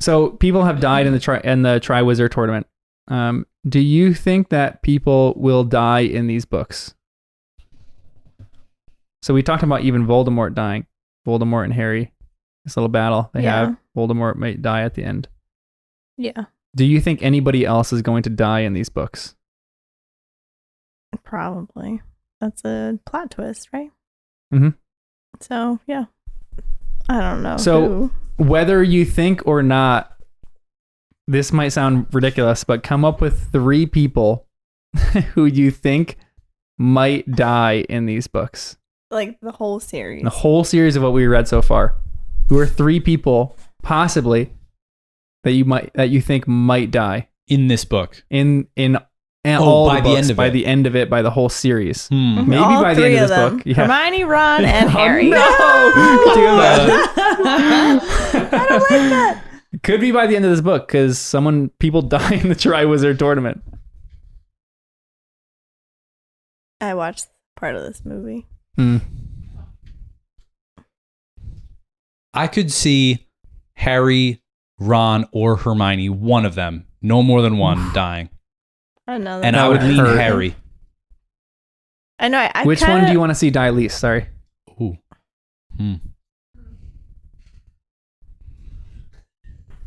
So people have died in the Triwizard Tournament. Do you think that people will die in these books? So we talked about even Voldemort dying. Voldemort and Harry, this little battle they have. Voldemort might die at the end. Yeah. Do you think anybody else is going to die in these books? Probably. That's a plot twist, right? Mm-hmm. So, yeah. I don't know. So whether you think or not, this might sound ridiculous, but come up with 3 people who you think might die in these books. Like the whole series. The whole series of what we read so far. Who are 3 people, possibly, that you think might die in this book? In all by the books, the end of by it. the end of it, by the whole series. Maybe all by the 3 end of this them. book. Yeah. Hermione, Ron, and Harry. No! Could you imagine? I don't like that. It could be by the end of this book because people die in the Triwizard Tournament. I watched part of this movie. I could see Harry, Ron, or Hermione, one of them, no more than one, dying. I know. And I would lean Harry. I know. Which one do you want to see die least? Sorry. Ooh.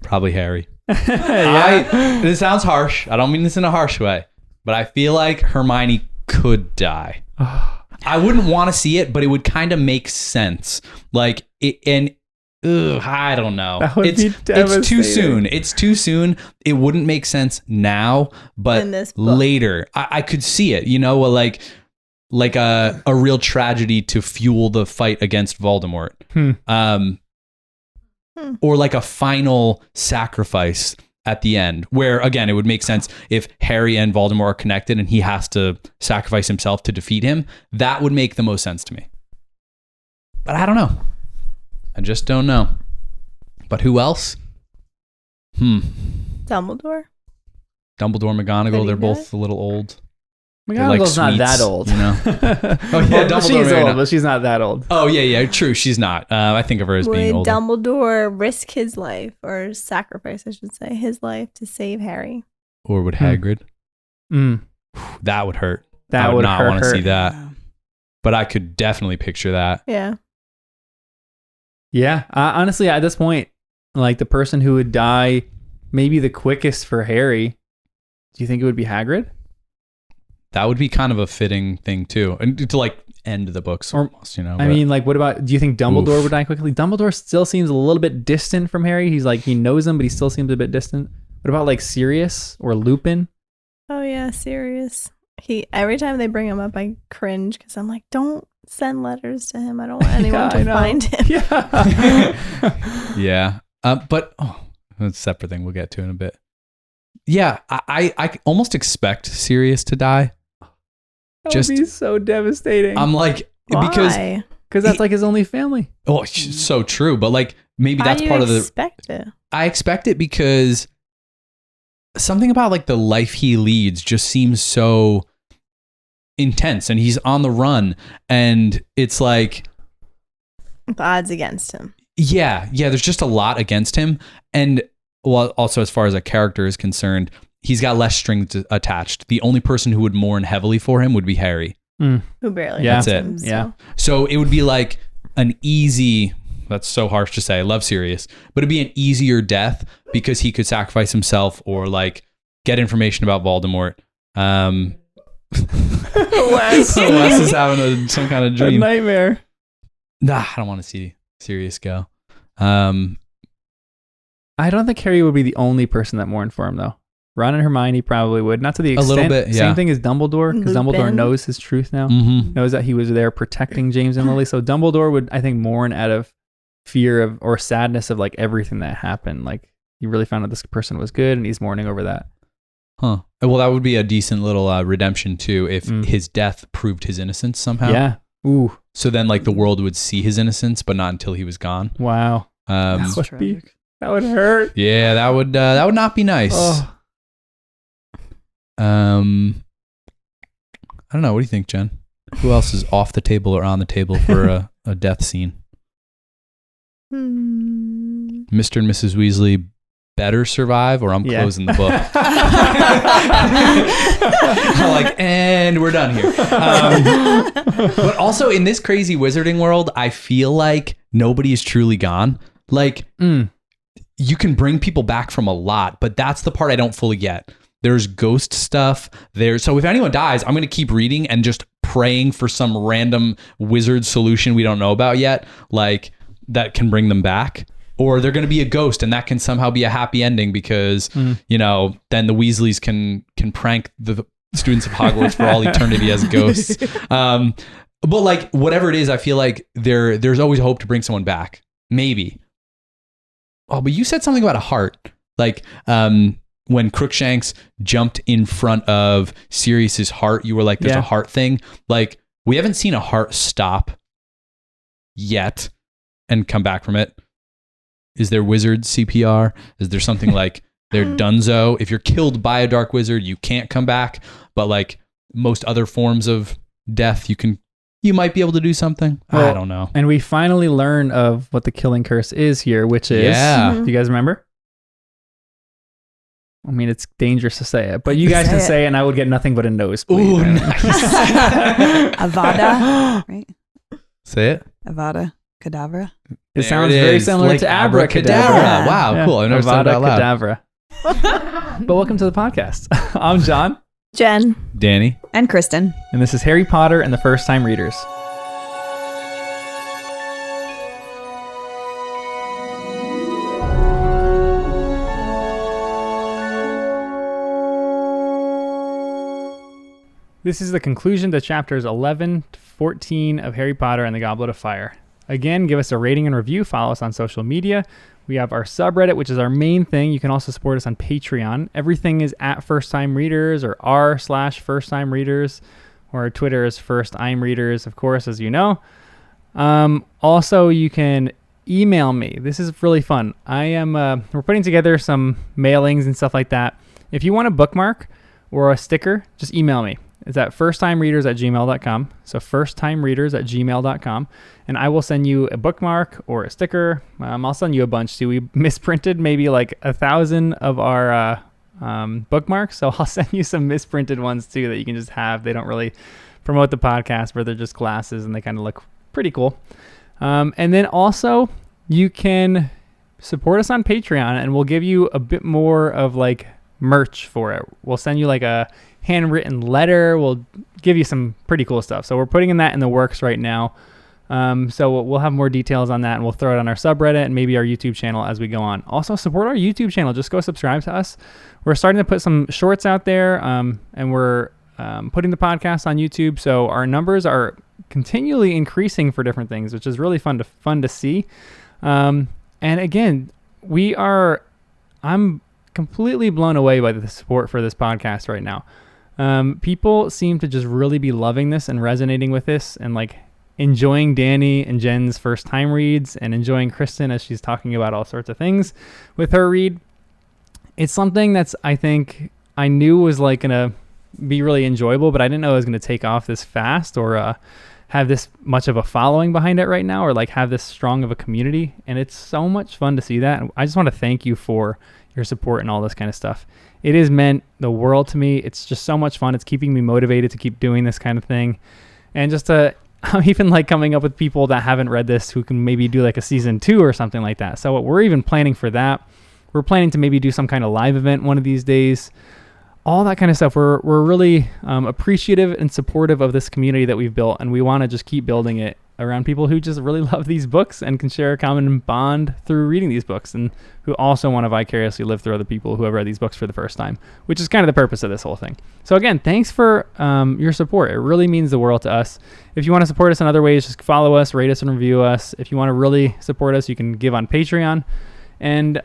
Probably Harry. This sounds harsh. I don't mean this in a harsh way, but I feel like Hermione could die. I wouldn't want to see it, but it would kind of make sense. Like, I don't know. It's too soon. It's too soon. It wouldn't make sense now, but later I could see it, like a real tragedy to fuel the fight against Voldemort. Or like a final sacrifice at the end where, again, it would make sense if Harry and Voldemort are connected and he has to sacrifice himself to defeat him. That would make the most sense to me. But I don't know. I just don't know. But who else? Dumbledore, McGonagall, they're both a little old. McGonagall's not that old. Oh yeah, well, she's old, but she's not that old. Oh yeah, true. She's not. I think of her as being older. Would Dumbledore risk his life, or sacrifice, I should say, his life to save Harry? Or would Hagrid? That would hurt. I would not want to see that. But I could definitely picture that. Yeah. Yeah. Honestly, at this point, like the person who would die maybe the quickest for Harry, do you think it would be Hagrid? That would be kind of a fitting thing too, and to like end the books almost, I mean, like, what about? Do you think Dumbledore would die quickly? Dumbledore still seems a little bit distant from Harry. He's like he knows him, but he still seems a bit distant. What about like Sirius or Lupin? Oh yeah, Sirius. Every time they bring him up, I cringe because I'm like, don't send letters to him. I don't want anyone to find him. Yeah. Yeah. But that's a separate thing. We'll get to in a bit. Yeah, I almost expect Sirius to die. That would be so devastating. I'm like, Why? Because that's like his only family. Oh, so true. But like, maybe that's part of the. Expect it. I expect it because something about like the life he leads just seems so intense, and he's on the run, and it's like the odds against him. Yeah. There's just a lot against him, and also as far as a character is concerned, he's got less strings attached. The only person who would mourn heavily for him would be Harry. Who barely That's it. him, so. Yeah. So it would be like an easy, that's so harsh to say, I love Sirius, but it'd be an easier death because he could sacrifice himself or like get information about Voldemort. Wes is having some kind of dream. A nightmare. Nah, I don't want to see Sirius go. I don't think Harry would be the only person that mourned for him, though. Ron and Hermione probably would. Not to the extent. A little bit, yeah. Same thing as Dumbledore, because Dumbledore knows his truth now. Mm-hmm. Knows that he was there protecting James and Lily. So Dumbledore would, I think, mourn out of fear of or sadness of like everything that happened. Like he really found out this person was good, and he's mourning over that. Huh. Well, that would be a decent little redemption too if his death proved his innocence somehow. Yeah. Ooh. So then, like the world would see his innocence, but not until he was gone. Wow. That would hurt. Yeah, that would not be nice. Oh. I don't know. What do you think, Jen? Who else is off the table or on the table for a death scene? Mr. and Mrs. Weasley better survive or I'm Yeah. closing the book. I'm like, and we're done here. But also in this crazy wizarding world, I feel like nobody is truly gone. Like you can bring people back from a lot, but that's the part I don't fully get. There's ghost stuff there. So if anyone dies, I'm going to keep reading and just praying for some random wizard solution we don't know about yet, like that can bring them back. Or they're going to be a ghost and that can somehow be a happy ending because, you know, then the Weasleys can prank the students of Hogwarts for all eternity as ghosts. But like whatever it is, I feel like there's always hope to bring someone back. Maybe. Oh, but you said something about a heart. Like, when Crookshanks jumped in front of Sirius's heart, you were like, there's a heart thing. Like, we haven't seen a heart stop yet and come back from it. Is there wizard CPR? Is there something like they're donezo? If you're killed by a dark wizard, you can't come back. But like most other forms of death, you might be able to do something. Well, I don't know. And we finally learn of what the killing curse is here, which is, do you guys remember? I mean, it's dangerous to say it, but you guys can say it and I would get nothing but a nosebleed. Ooh, nice. Avada, right? Say it. Avada Kedavra. It sounds very similar like to abracadabra. Yeah. Wow, cool. I've never said that out loud. Kedavra. But welcome to the podcast. I'm John. Jen. Danny. And Kristen. And this is Harry Potter and the First Time Readers. This is the conclusion to chapters 11 to 14 of Harry Potter and the Goblet of Fire. Again, give us a rating and review. Follow us on social media. We have our subreddit, which is our main thing. You can also support us on Patreon. Everything is at First Time Readers or r/First Time Readers, or our Twitter is First I'm Readers, of course, as you know. Also, you can email me. This is really fun. We're putting together some mailings and stuff like that. If you want a bookmark or a sticker, just email me. It's at firsttimereaders@gmail.com. So firsttimereaders@gmail.com. And I will send you a bookmark or a sticker. I'll send you a bunch too. We misprinted maybe like 1,000 of our bookmarks. So I'll send you some misprinted ones too that you can just have. They don't really promote the podcast, but they're just glasses and they kind of look pretty cool. And then also you can support us on Patreon and we'll give you a bit more of like merch for it. We'll send you like a handwritten letter. We'll give you some pretty cool stuff. So we're putting that in the works right now. So we'll have more details on that and we'll throw it on our subreddit and maybe our YouTube channel as we go on. Also support our YouTube channel. Just go subscribe to us. We're starting to put some shorts out there and we're putting the podcast on YouTube. So our numbers are continually increasing for different things, which is really fun to see. And again, I'm completely blown away by the support for this podcast right now. People seem to just really be loving this and resonating with this and like enjoying Danny and Jen's first time reads and enjoying Kristen as she's talking about all sorts of things with her read. It's something that's, I think I knew was like going to be really enjoyable, but I didn't know it was going to take off this fast or have this much of a following behind it right now or like have this strong of a community. And it's so much fun to see that. I just want to thank you for your support and all this kind of stuff. It has meant the world to me. It's just so much fun. It's keeping me motivated to keep doing this kind of thing. And just I'm even like coming up with people that haven't read this who can maybe do like a season 2 or something like that. So we're even planning for that. We're planning to maybe do some kind of live event one of these days. All that kind of stuff. We're really appreciative and supportive of this community that we've built. And we want to just keep building it around people who just really love these books and can share a common bond through reading these books and who also want to vicariously live through other people who have read these books for the first time, which is kind of the purpose of this whole thing. So again, thanks for your support. It really means the world to us. If you want to support us in other ways, just follow us, rate us, and review us. If you want to really support us, you can give on Patreon. And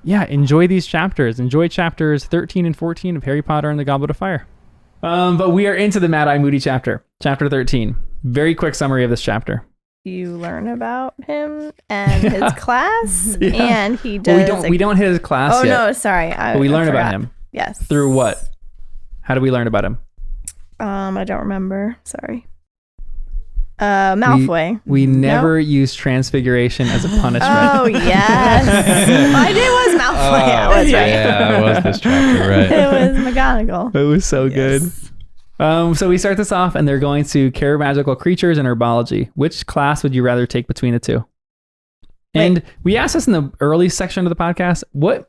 enjoy these chapters. Enjoy chapters 13 and 14 of Harry Potter and the Goblet of Fire. But we are into the Mad Eye Moody chapter 13. Very quick summary of this chapter. You learn about him and his class, and he does. We don't hit his class yet. Oh no, sorry. But we learn about him. Yes. Through what? How do we learn about him? I don't remember. Sorry. Malfoy. We never use transfiguration as a punishment. Oh yes, my day was Yeah, it was right. Yeah, it was this chapter, right? It was McGonagall. It was so good. So we start this off and they're going to care magical creatures and herbology. Which class would you rather take between the two? And we asked this in the early section of the podcast. What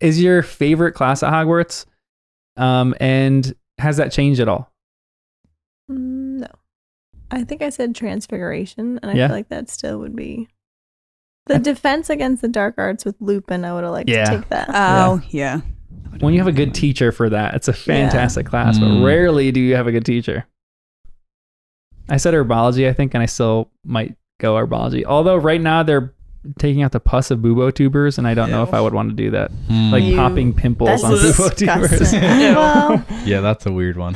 is your favorite class at Hogwarts? And has that changed at all? No. I think I said transfiguration, and I feel like that still would be the defense against the dark arts with Lupin. I would have liked to take that. Oh, yeah. When you have a good teacher for that, it's a fantastic class, but rarely do you have a good teacher. I said herbology, I think, and I still might go herbology. Although right now they're taking out the pus of bubo tubers, and I don't know if I would want to do that. Like popping pimples on bubo tubers. Well, Yeah, that's a weird one.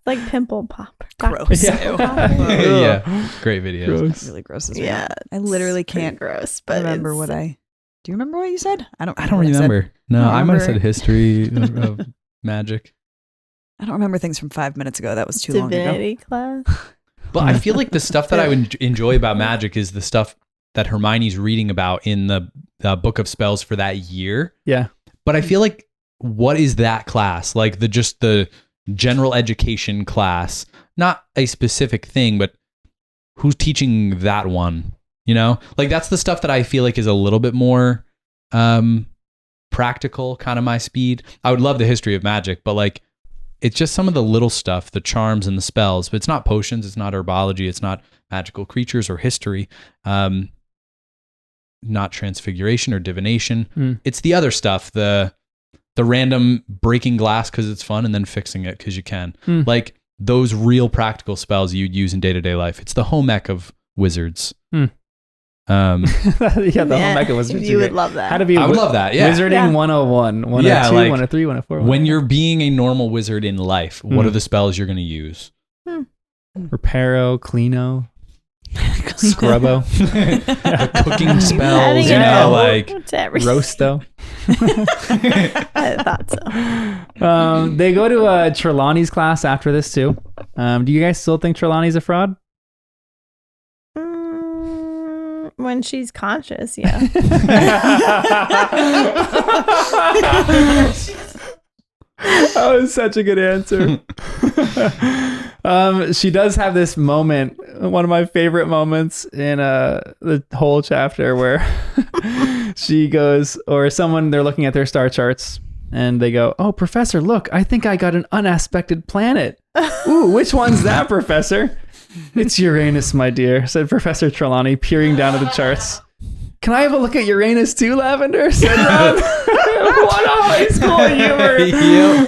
like pimple popper. Gross. Yeah, great video. Gross. Really gross as well. Yeah, I literally it's pretty can't gross. But remember it's- what I... Do you remember what you said? I don't I don't what said. remember. No, I I might have remember- said history of magic. I don't remember things from 5 minutes ago. That was too long ago. Divinity class. But I feel like the stuff that I would enjoy about magic is the stuff that Hermione's reading about in the book of spells for that year. Yeah. But I feel like, what is that class? Like just the general education class, not a specific thing, but who's teaching that one? You know, like that's the stuff that I feel like is a little bit more practical, kind of my speed. I would love the history of magic, but like it's just some of the little stuff, the charms and the spells, but it's not potions, it's not herbology, it's not magical creatures or history, not transfiguration or divination. It's the other stuff, the random breaking glass because it's fun and then fixing it because you can. Like those real practical spells you'd use in day-to-day life. It's the home ec of wizards. Yeah, the whole mecca was You would love that. How to be I would love that. Yeah. Wizarding 101, 102, Yeah, like, 103, 104. When you're being a normal wizard in life, what are the spells you're going to use? Reparo, Cleano, Scrubbo, The cooking spells, Adding you it know, all like to everything. Rosto. I thought so. They go to Trelawney's class after this too. Do you guys still think Trelawney's a fraud? When she's conscious, yeah. That was such a good answer. She does have this moment, one of my favorite moments in the whole chapter, where she goes, or someone, they're looking at their star charts and they go, "Oh, Professor, look, I think I got an unaspected planet." "Ooh, which one's that, Professor?" "It's Uranus, my dear," said Professor Trelawney, peering down at the charts. "Can I have a look at Uranus too, Lavendar?" said Ron. What a high school humor.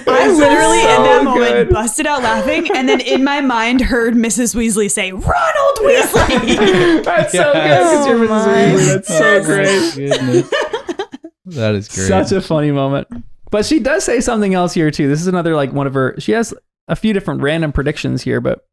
I literally in that moment good. busted out laughing and then in my mind heard Mrs. Weasley say, "Ronald Weasley!" That's so good. It's your Mrs. Weasley. That's so great. Goodness. That is great. Such a funny moment. But she does say something else here too. This is another like one of her. She has a few different random predictions here, but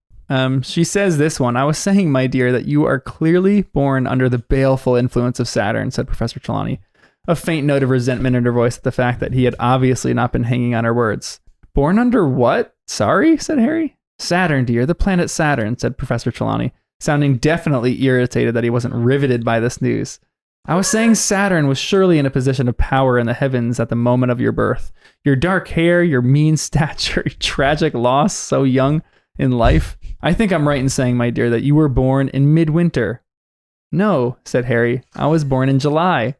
she says this one. "I was saying, my dear, that you are clearly born under the baleful influence of Saturn," said Professor Trelawney, a faint note of resentment in her voice at the fact that he had obviously not been hanging on her words. "Born under what? Sorry," said Harry. "Saturn, dear, the planet Saturn," said Professor Trelawney, sounding definitely irritated that he wasn't riveted by this news. "I was saying Saturn was surely in a position of power in the heavens at the moment of your birth. Your dark hair, your mean stature, your tragic loss so young in life. I think I'm right in saying, my dear, that you were born in midwinter." "No," said Harry. "I was born in July."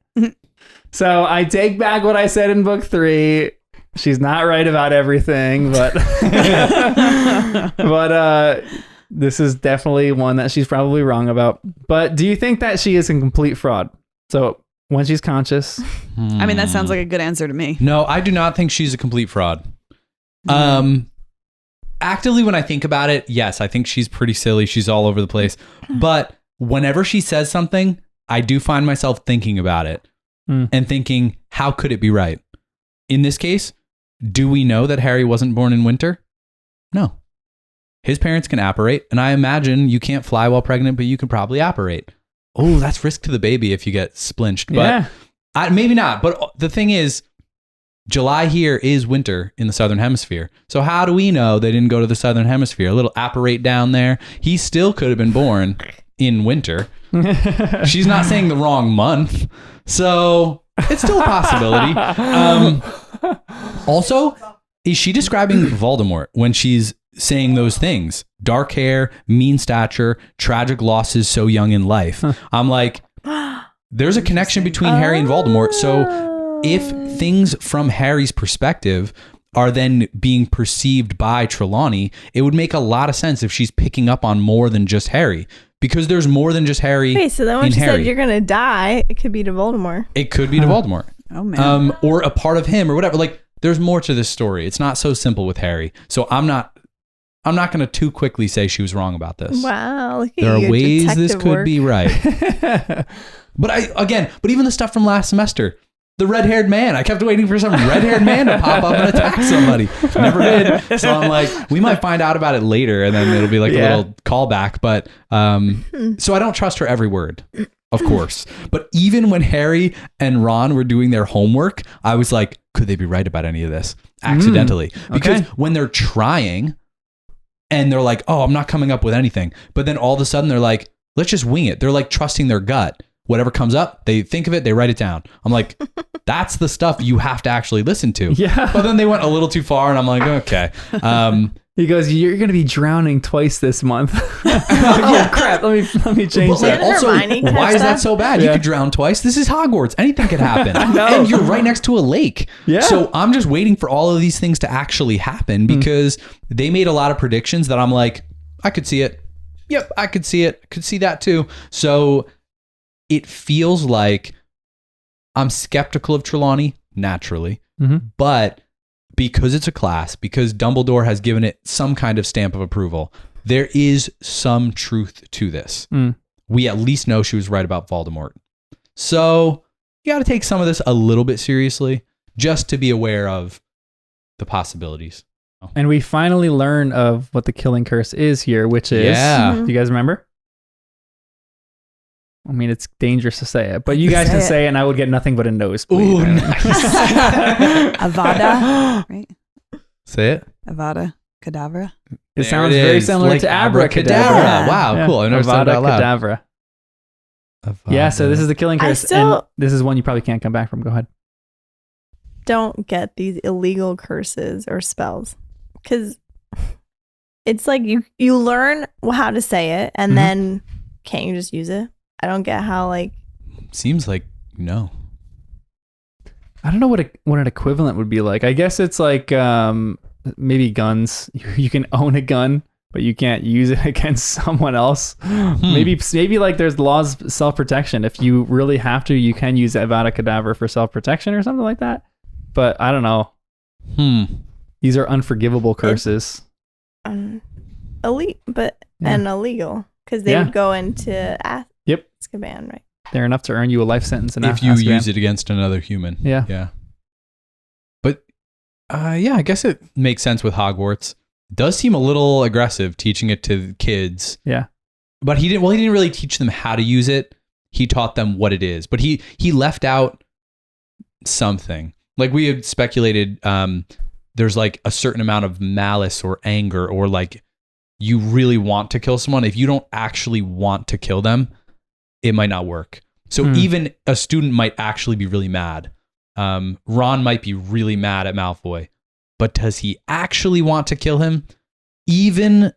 So I take back what I said in book 3. She's not right about everything, but this is definitely one that she's probably wrong about. But do you think that she is a complete fraud? So when she's conscious, I mean, that sounds like a good answer to me. No, I do not think she's a complete fraud. Actively, when I think about it, yes, I think she's pretty silly. She's all over the place. But whenever she says something, I do find myself thinking about it and thinking, how could it be right? In this case, do we know that Harry wasn't born in winter? No. His parents can apparate, and I imagine you can't fly while pregnant, but you can probably apparate. Oh, that's risk to the baby if you get splinched. But maybe not. But the thing is, July here is winter in the Southern Hemisphere. So how do we know they didn't go to the Southern Hemisphere? A little apparate down there. He still could have been born in winter. She's not saying the wrong month. So It's still a possibility. Also, is she describing Voldemort when she's saying those things? Dark hair, mean stature, tragic losses so young in life. I'm like, there's a connection between Harry and Voldemort. So if things from Harry's perspective are then being perceived by Trelawney, it would make a lot of sense if she's picking up on more than just Harry. Because there's more than just Harry. Wait, so then when she said you're going to die, it could be to Voldemort. It could be to Voldemort. Oh, man. Or a part of him or whatever. Like, there's more to this story. It's not so simple with Harry. So I'm not going to too quickly say she was wrong about this. Wow. Look at There you, are ways this could work. be right. But even the stuff from last semester, the red-haired man, I kept waiting for some red-haired man to pop up and attack somebody. Never did. So I'm like, we might find out about it later and then it'll be like a little callback. But so I don't trust her every word, of course. But even when Harry and Ron were doing their homework, I was like, could they be right about any of this accidentally? Because when they're trying and they're like, oh, I'm not coming up with anything. But then all of a sudden they're like, let's just wing it. They're like trusting their gut. Whatever comes up, they think of it, they write it down. I'm like, that's the stuff you have to actually listen to. Yeah. But then they went a little too far and I'm like, okay. He goes, you're going to be drowning twice this month. Oh, crap. Let me change that. Also, why is that so bad? You could drown twice. This is Hogwarts. Anything could happen. And you're right next to a lake. Yeah. So I'm just waiting for all of these things to actually happen because they made a lot of predictions that I'm like, I could see it. Yep, I could see it. Could see that too. So it feels like I'm skeptical of Trelawney, naturally, but because it's a class, because Dumbledore has given it some kind of stamp of approval, there is some truth to this. We at least know she was right about Voldemort. So you got to take some of this a little bit seriously, just to be aware of the possibilities. And we finally learn of what the killing curse is here, which is, do you guys remember? I mean, it's dangerous to say it, but you guys can say it and I would get nothing but a nosebleed. Ooh, nice. Avada, right? Say it. Avada Kedavra. It sounds very similar like to abracadabra. Abracadabra. Wow, cool. I've never said that out loud. Avada Kedavra. Yeah, so this is the killing curse. And this is one you probably can't come back from. Go ahead. Don't get these illegal curses or spells. Because it's like you learn how to say it and then can't you just use it? I don't get how seems like no. I don't know what an equivalent would be like. I guess it's like maybe guns. You can own a gun, but you can't use it against someone else. Maybe like there's laws of self-protection. If you really have to, you can use Avada Kedavra for self-protection or something like that. But I don't know. These are unforgivable curses. Elite, and illegal because they would go into Azkaban, right? They're enough to earn you a life sentence in if you Azkaban. use it against another human. Yeah. But I guess it makes sense with Hogwarts. It does seem a little aggressive teaching it to kids. Yeah. But he didn't really teach them how to use it. He taught them what it is. But he left out something. Like we had speculated, there's like a certain amount of malice or anger or like you really want to kill someone. If you don't actually want to kill them, it might not work. So even a student might actually be really mad. Ron might be really mad at Malfoy, but does he actually want to kill him? Even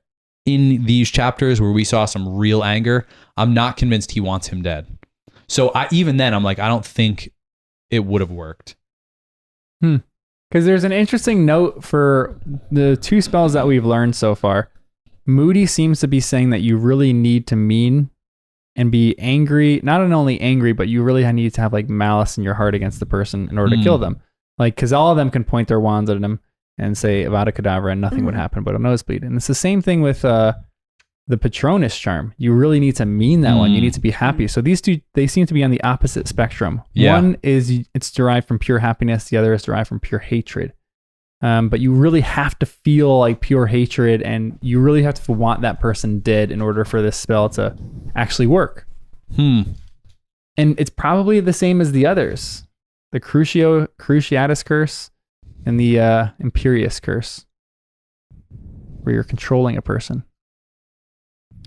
in these chapters where we saw some real anger, I'm not convinced he wants him dead. So even then, I'm like, I don't think it would have worked. Because there's an interesting note for the two spells that we've learned so far. Moody seems to be saying that you really need to mean and be angry, not only angry, but you really need to have like malice in your heart against the person in order to kill them. Like, because all of them can point their wands at him and say Avada Kedavra and nothing would happen but a nosebleed. And it's the same thing with the Patronus charm. You really need to mean that one. You need to be happy. So these two, they seem to be on the opposite spectrum. Yeah. One is it's derived from pure happiness. The other is derived from pure hatred. But you really have to feel like pure hatred and you really have to want that person dead in order for this spell to actually work. And it's probably the same as the others. The Cruciatus curse and the Imperious curse, where you're controlling a person.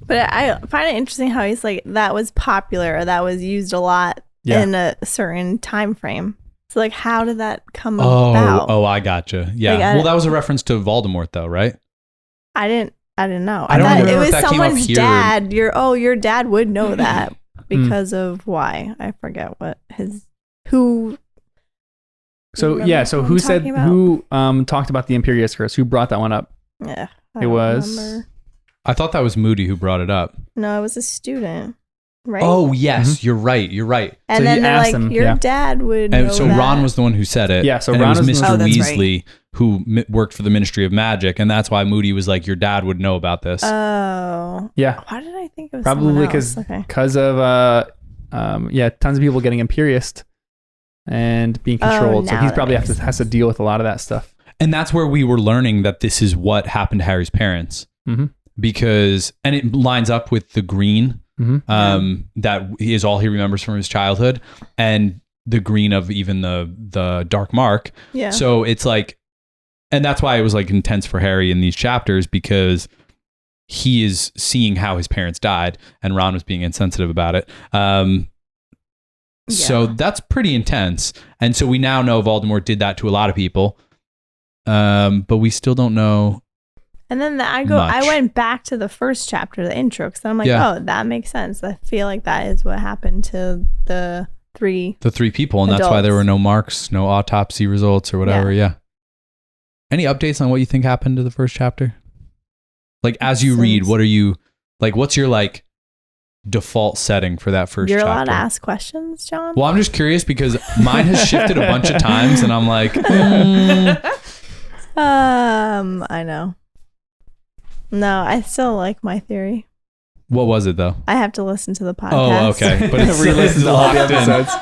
But I find it interesting how he's like, that was popular or that was used a lot Yeah. in a certain time frame. So like, how did that come about? Oh, I gotcha. Yeah. Like, Well, that was a reference to Voldemort, though, right? I didn't know. I don't thought remember it was if that came up someone's here. dad. Your dad would know that because of why. I forget who. So Remember yeah, so what who I'm said talking about? who talked about the Imperious Curse? Who brought that one up? Yeah, I It don't was- remember. I thought that was Moody who brought it up. No, it was a student, right? Oh, yes. You're right. and so then he they're asked like, him, your yeah. dad would And know so that. Ron was the one who said it. Yeah, so and Ron it was was Mr. Oh, that's Weasley who worked for the Ministry of Magic, and that's why Moody was like, your dad would know about this. Oh, Yeah, why did I think it was probably because because of tons of people getting Imperious and being controlled. So now he's that probably makes has to deal with a lot of that stuff. And that's where we were learning that this is what happened to Harry's parents. Mm-hmm. Because, and it lines up with the green, Mm-hmm. that is all he remembers from his childhood, and the green of even the dark mark. Yeah. So it's like, and that's why it was like intense for Harry in these chapters, because he is seeing how his parents died, and Ron was being insensitive about it. So that's pretty intense. And so we now know Voldemort did that to a lot of people. But we still don't know. And then I much. went back to the first chapter, the intro, because I'm like, Yeah. oh, that makes sense. I feel like that is what happened to the three. The three people, and that's why there were no marks, no autopsy results or whatever. Yeah. Any updates on what you think happened to the first chapter? Like, as you read, what are you like? What's your like default setting for that first You're chapter? allowed to ask questions, John? Well, I'm just curious because mine has shifted a bunch of times, and I'm like, I know. No, I still like my theory. what was it though? I have to listen to the podcast. Oh, okay. But it's Re-listen to all the locked in. episodes.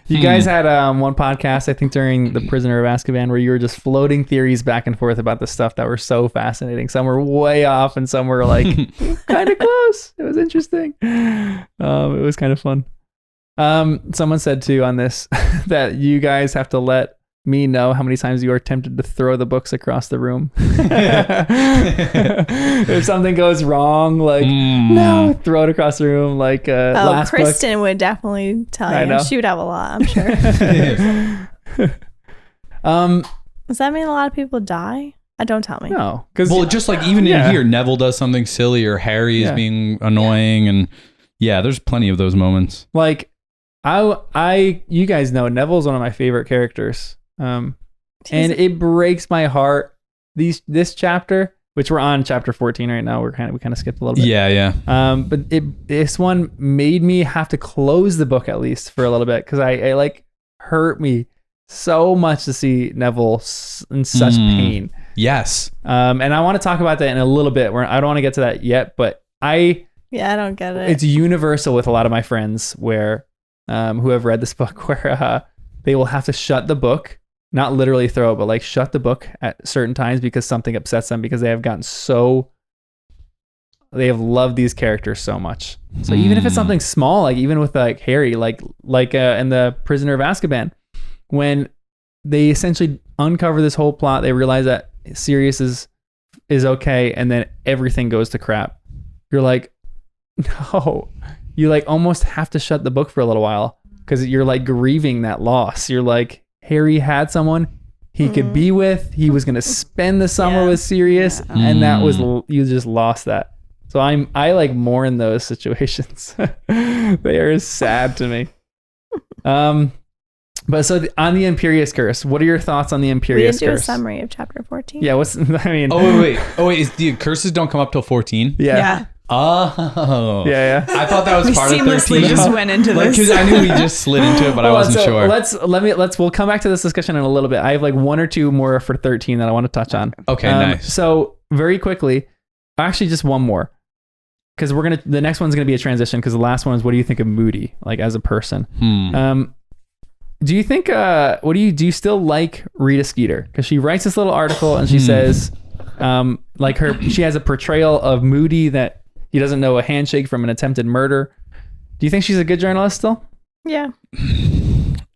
You guys had one podcast, I think, during The Prisoner of Azkaban, where you were just floating theories back and forth about the stuff that were so fascinating. Some were way off, and some were like kind of close. It was interesting. It was kind of fun. Someone said too on this that you guys have to let me know how many times you are tempted to throw the books across the room. If something goes wrong, like no, throw it across the room. Like last Kristen would definitely tell I you. know. She would have a lot, I'm sure. Does that mean a lot of people die? Don't tell me. No, because Well, just like even in here, Neville does something silly, or Harry is being annoying, and there's plenty of those moments. like you guys know Neville's one of my favorite characters. And it breaks my heart. This chapter, which we're on chapter 14 right now, we kind of skipped a little bit. Yeah. But this one made me have to close the book at least for a little bit because I like hurt me so much to see Neville in such pain. Yes. And I want to talk about that in a little bit. Where I don't want to get to that yet, but I don't get it. it's universal with a lot of my friends where who have read this book where they will have to shut the book. Not literally throw it, but like shut the book at certain times because something upsets them because they have loved these characters so much. So even if it's something small, like even with like Harry, like in the Prisoner of Azkaban, when they essentially uncover this whole plot, they realize that Sirius is okay, and then everything goes to crap. You're like, no, you like almost have to shut the book for a little while because you're like grieving that loss. You're like, Harry had someone he could be with. He was going to spend the summer with Sirius, and that was you just lost that. So I like mourn those situations. They are sad to me. But so on the Imperious Curse, what are your thoughts on the we Imperious didn't do a Curse? summary of chapter 14. Yeah, I mean, Oh wait. Is the curses don't come up till 14? yeah. Oh. Yeah. I thought that was We part of seamlessly 13. just went into this. Because I knew we just slid into it, but I wasn't sure. We'll come back to this discussion in a little bit. I have like one or two more for 13 that I want to touch on. Okay, nice. So very quickly, actually just one more. Because the next one's gonna be a transition because the last one is what do you think of Moody, like as a person? Do you think do you still like Rita Skeeter? Because she writes this little article and she says she has a portrayal of Moody that he doesn't know a handshake from an attempted murder. Do you think she's a good journalist still? Yeah.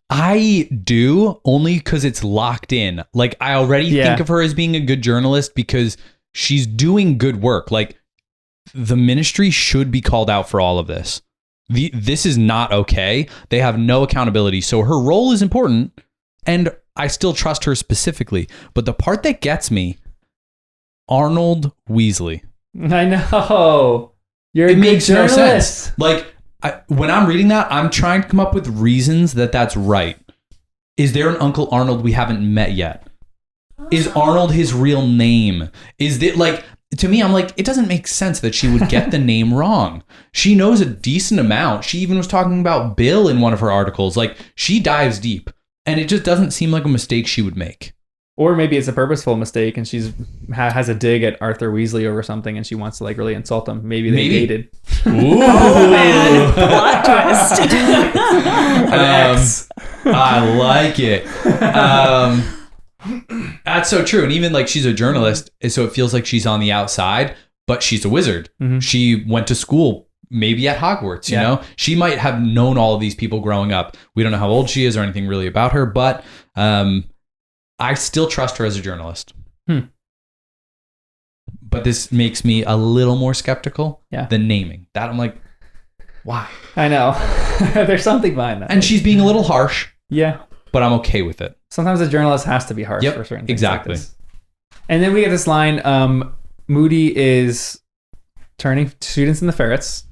I do, only because it's locked in. Like, I already think of her as being a good journalist because she's doing good work. Like, the Ministry should be called out for all of this. this is not okay. They have no accountability. So her role is important, and I still trust her specifically. But the part that gets me, Arnold Weasley. I know. You're a It good makes no journalist. sense. Like, when I'm reading that, I'm trying to come up with reasons that that's right. Is there an Uncle Arnold we haven't met yet? Is Arnold his real name? Is it like, to me, I'm like, it doesn't make sense that she would get the name wrong. She knows a decent amount. She even was talking about Bill in one of her articles. Like, she dives deep, and it just doesn't seem like a mistake she would make. Or maybe it's a purposeful mistake and she's has a dig at Arthur Weasley over something and she wants to like really insult him. Maybe they dated. Ooh. Plot twist. I like it. That's so true. And even like she's a journalist, so it feels like she's on the outside, but she's a wizard. Mm-hmm. She went to school, maybe at Hogwarts, you know? She might have known all of these people growing up. We don't know how old she is or anything really about her, but I still trust her as a journalist. But this makes me a little more skeptical than naming. That I'm like, why? I know. There's something behind that. And she's being a little harsh. Yeah. But I'm okay with it. Sometimes a journalist has to be harsh for certain things. Exactly. Like this. And then we get this line, Moody is turning students into ferrets.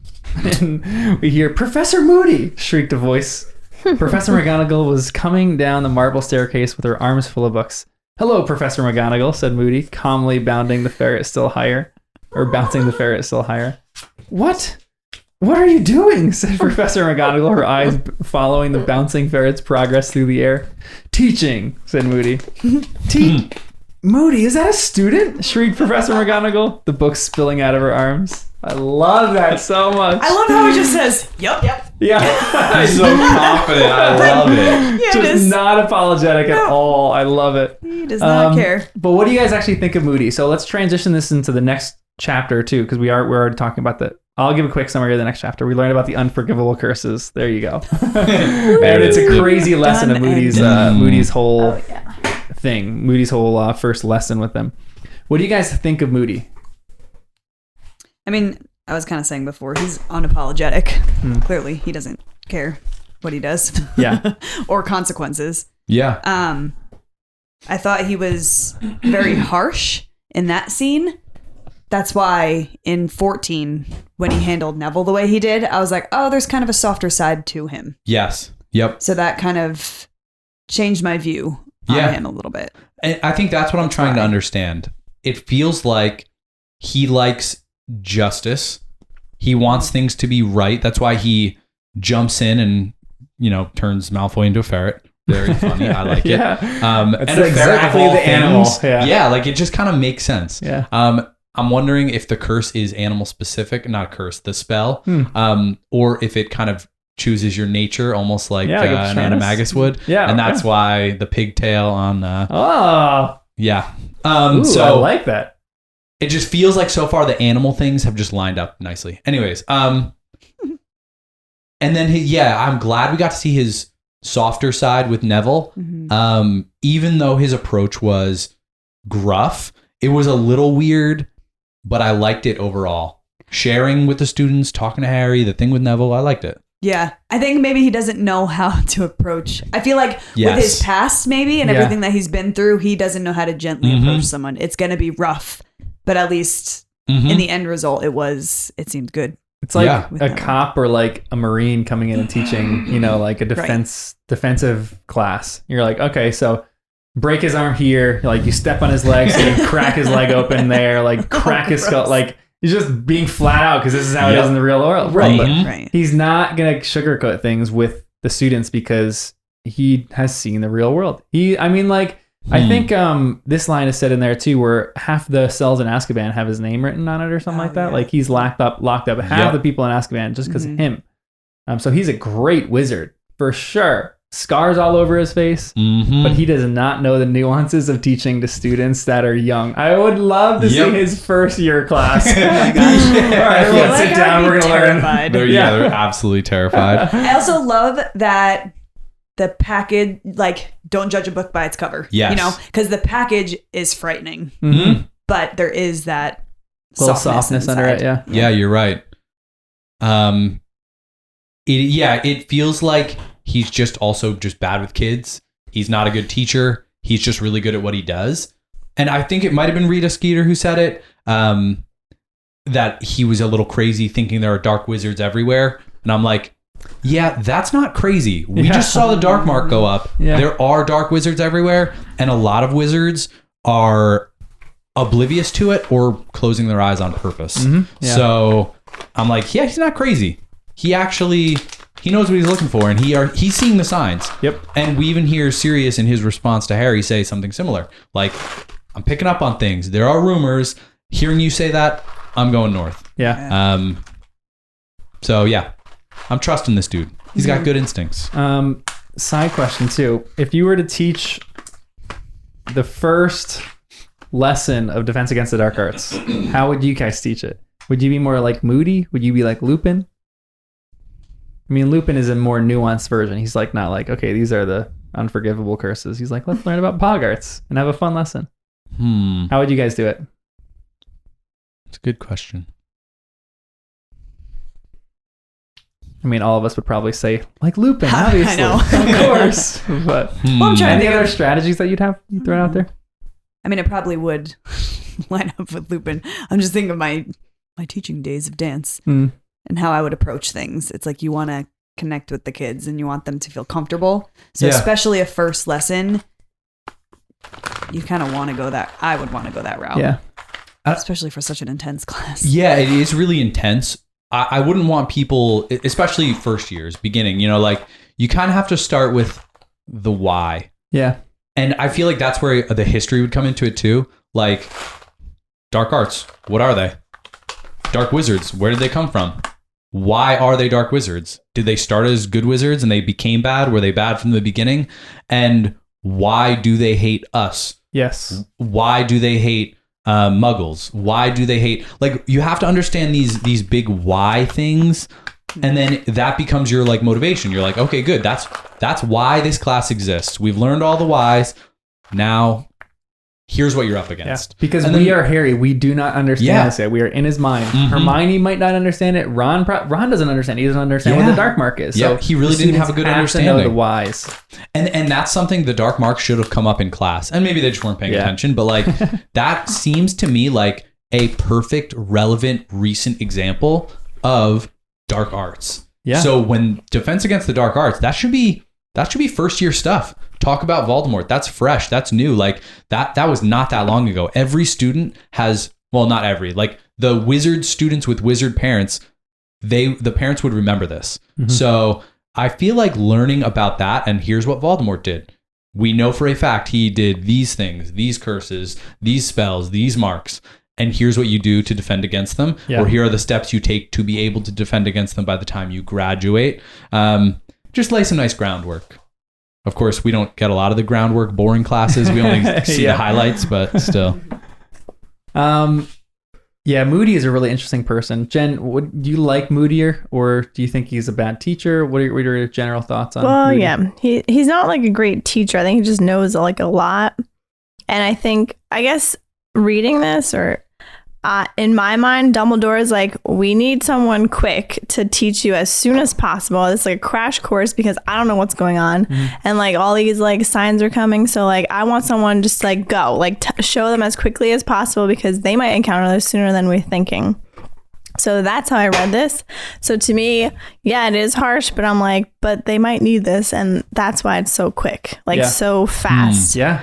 And we hear, "Professor Moody!" shrieked a voice. Professor McGonagall was coming down the marble staircase with her arms full of books. "Hello, Professor McGonagall," said Moody, calmly bouncing the ferret still higher. What? What are you doing? Said Professor McGonagall, her eyes following the bouncing ferret's progress through the air. "Teaching," said Moody. Moody, is that a student? Shrieked Professor McGonagall, the books spilling out of her arms. I love that so much. I love how he just says, "Yep." Yeah. He's so confident. I love it. Yeah, Just not apologetic at all. I love it. He does not care. But what do you guys actually think of Moody? So let's transition this into the next chapter too, because we're already talking about the. I'll give a quick summary of the next chapter. We learned about the unforgivable curses. There you go. And it's a crazy lesson of Moody's whole thing. Moody's whole first lesson with them. What do you guys think of Moody? I mean, I was kind of saying before, he's unapologetic. Clearly, he doesn't care what he does. Yeah. Or consequences. Yeah. I thought he was very harsh in that scene. That's why in 14, when he handled Neville the way he did, I was like, oh, there's kind of a softer side to him. Yes. Yep. So that kind of changed my view on him a little bit. And I think that's what I'm trying to understand. It feels like he likes justice. He wants things to be right. That's why he jumps in and, turns Malfoy into a ferret. Very funny. I like it. That's and exactly the animal. Yeah, like it just kind of makes sense. Yeah. I'm wondering if the curse is animal specific, not curse, the spell, or if it kind of chooses your nature, almost like an animagus would. Yeah. And that's why the pigtail on. Yeah. Ooh, so I like that. It just feels like so far the animal things have just lined up nicely. Anyways, and then I'm glad we got to see his softer side with Neville. Even though his approach was gruff, it was a little weird, but I liked it overall. Sharing with the students, talking to Harry, the thing with Neville, I liked it. Yeah, I think maybe he doesn't know how to approach. I feel like with his past maybe and everything that he's been through, he doesn't know how to gently approach someone. It's going to be rough, but at least in the end result, it seemed good. It's like a cop or like a Marine coming in and teaching, like a defensive class. You're like, okay, so break his arm here. You step on his leg, so you crack his leg open there, crack his skull. He's just being flat out because this is how it is in the real world. But he's not going to sugarcoat things with the students because he has seen the real world. I think this line is said in there too, where half the cells in Azkaban have his name written on it or something like that. Yeah. Like he's locked up half the people in Azkaban just because of him. So he's a great wizard for sure. Scars all over his face, but he does not know the nuances of teaching to students that are young. I would love to see his first year class. Oh my gosh. All right, let's sit down. We're going to learn. They're absolutely terrified. I also love that the package, don't judge a book by its cover. Yes. Because the package is frightening, but there is that little softness under it. Yeah. Yeah, you're right. it feels like he's just also just bad with kids. He's not a good teacher. He's just really good at what he does. And I think it might have been Rita Skeeter who said it, that he was a little crazy thinking there are dark wizards everywhere. And I'm like, yeah, that's not crazy. We just saw the dark mark go up. Yeah. There are dark wizards everywhere. And a lot of wizards are oblivious to it or closing their eyes on purpose. Mm-hmm. Yeah. So I'm like, yeah, he's not crazy. He knows what he's looking for, and he's seeing the signs. Yep. And we even hear Sirius in his response to Harry say something similar. Like, I'm picking up on things. There are rumors. Hearing you say that, I'm going north. Yeah. So yeah, I'm trusting this dude. He's got good instincts. Side question too. If you were to teach the first lesson of Defense Against the Dark Arts, how would you guys teach it? Would you be more like Moody? Would you be like Lupin? I mean, Lupin is a more nuanced version. He's like, not like, okay, these are the unforgivable curses. He's like, let's learn about Pogarts and have a fun lesson. How would you guys do it? It's a good question. I mean, all of us would probably say, like Lupin, obviously. I know. Of course. But any other strategies that you'd throw out there? I mean, it probably would line up with Lupin. I'm just thinking of my teaching days of dance and how I would approach things. It's like you want to connect with the kids and you want them to feel comfortable. So especially a first lesson, you kind of want to go that. I would want to go that route. Yeah. Especially for such an intense class. Yeah, it is really intense. I wouldn't want people, especially first years, beginning, like you kind of have to start with the why. Yeah. And I feel like that's where the history would come into it too. Like, dark arts, what are they? Dark wizards, where did they come from? Why are they dark wizards? Did they start as good wizards and they became bad? Were they bad from the beginning? And why do they hate us? Yes. Why do they hate muggles? Why do they hate? Like, you have to understand these big why things, and then that becomes your like motivation. You're like, okay, good. That's why this class exists. We've learned all the whys. Now, here's what you're up against. Yeah. Because we are Harry. We do not understand this yet. We are in his mind. Mm-hmm. Hermione might not understand it. Ron doesn't understand. He doesn't understand what the dark mark is. Yeah, so he really didn't have a good understanding. To know the whys. And that's something the dark mark should have come up in class. And maybe they just weren't paying attention. But like that seems to me like a perfect, relevant, recent example of dark arts. Yeah. So when Defense Against the Dark Arts, that should be first year stuff. Talk about Voldemort. That's fresh. That's new. Like that was not that long ago. Every student has, well, not every, like the wizard students with wizard parents, the parents would remember this. Mm-hmm. So I feel like learning about that, and here's what Voldemort did. We know for a fact he did these things, these curses, these spells, these marks, and here's what you do to defend against them. Yeah. Or here are the steps you take to be able to defend against them by the time you graduate. Just lay some nice groundwork. Of course, we don't get a lot of the groundwork, boring classes. We only see the highlights, but still. Yeah, Moody is a really interesting person. Jen, do you like Moodier, or do you think he's a bad teacher? What are your general thoughts on Moody? Yeah, he's not like a great teacher. I think he just knows like a lot. And I guess reading this, or in my mind, Dumbledore is like, we need someone quick to teach you as soon as possible. It's like a crash course because I don't know what's going on. Mm-hmm. And like all these like signs are coming. So like I want someone just like go, like show them as quickly as possible because they might encounter this sooner than we're thinking. So that's how I read this. So to me, yeah, it is harsh, but I'm like, but they might need this. And that's why it's so quick, like so fast. Yeah.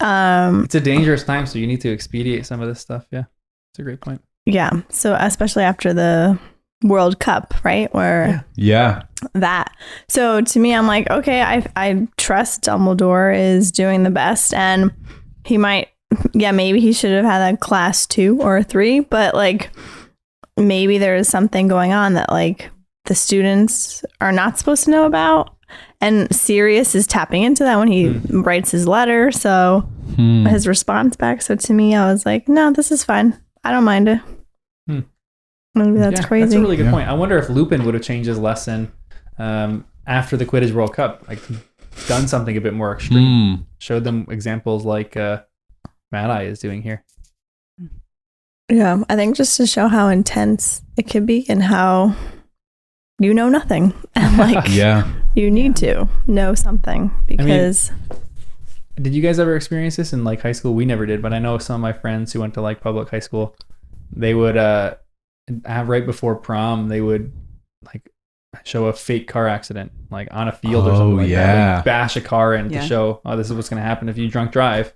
It's a dangerous time. So you need to expedite some of this stuff. Yeah. It's a great point. Yeah. So especially after the World Cup, right? That. So to me, I'm like, okay, I trust Dumbledore is doing the best, and he might, maybe he should have had a class 2 or 3, but like maybe there is something going on that like the students are not supposed to know about. And Sirius is tapping into that when he writes his letter. So his response back. So to me, I was like, no, this is fine. I don't mind it. Maybe that's crazy. That's a really good point. I wonder if Lupin would have changed his lesson after the Quidditch World Cup, like done something a bit more extreme, showed them examples like Mad-Eye is doing here. Yeah, I think just to show how intense it could be and how you know nothing. And like, you need to know something because. Did you guys ever experience this in like high school? We never did, but I know some of my friends who went to like public high school, they would have right before prom, they would like show a fake car accident like on a field or something like that. Like bash a car in to show, this is what's going to happen if you drunk drive.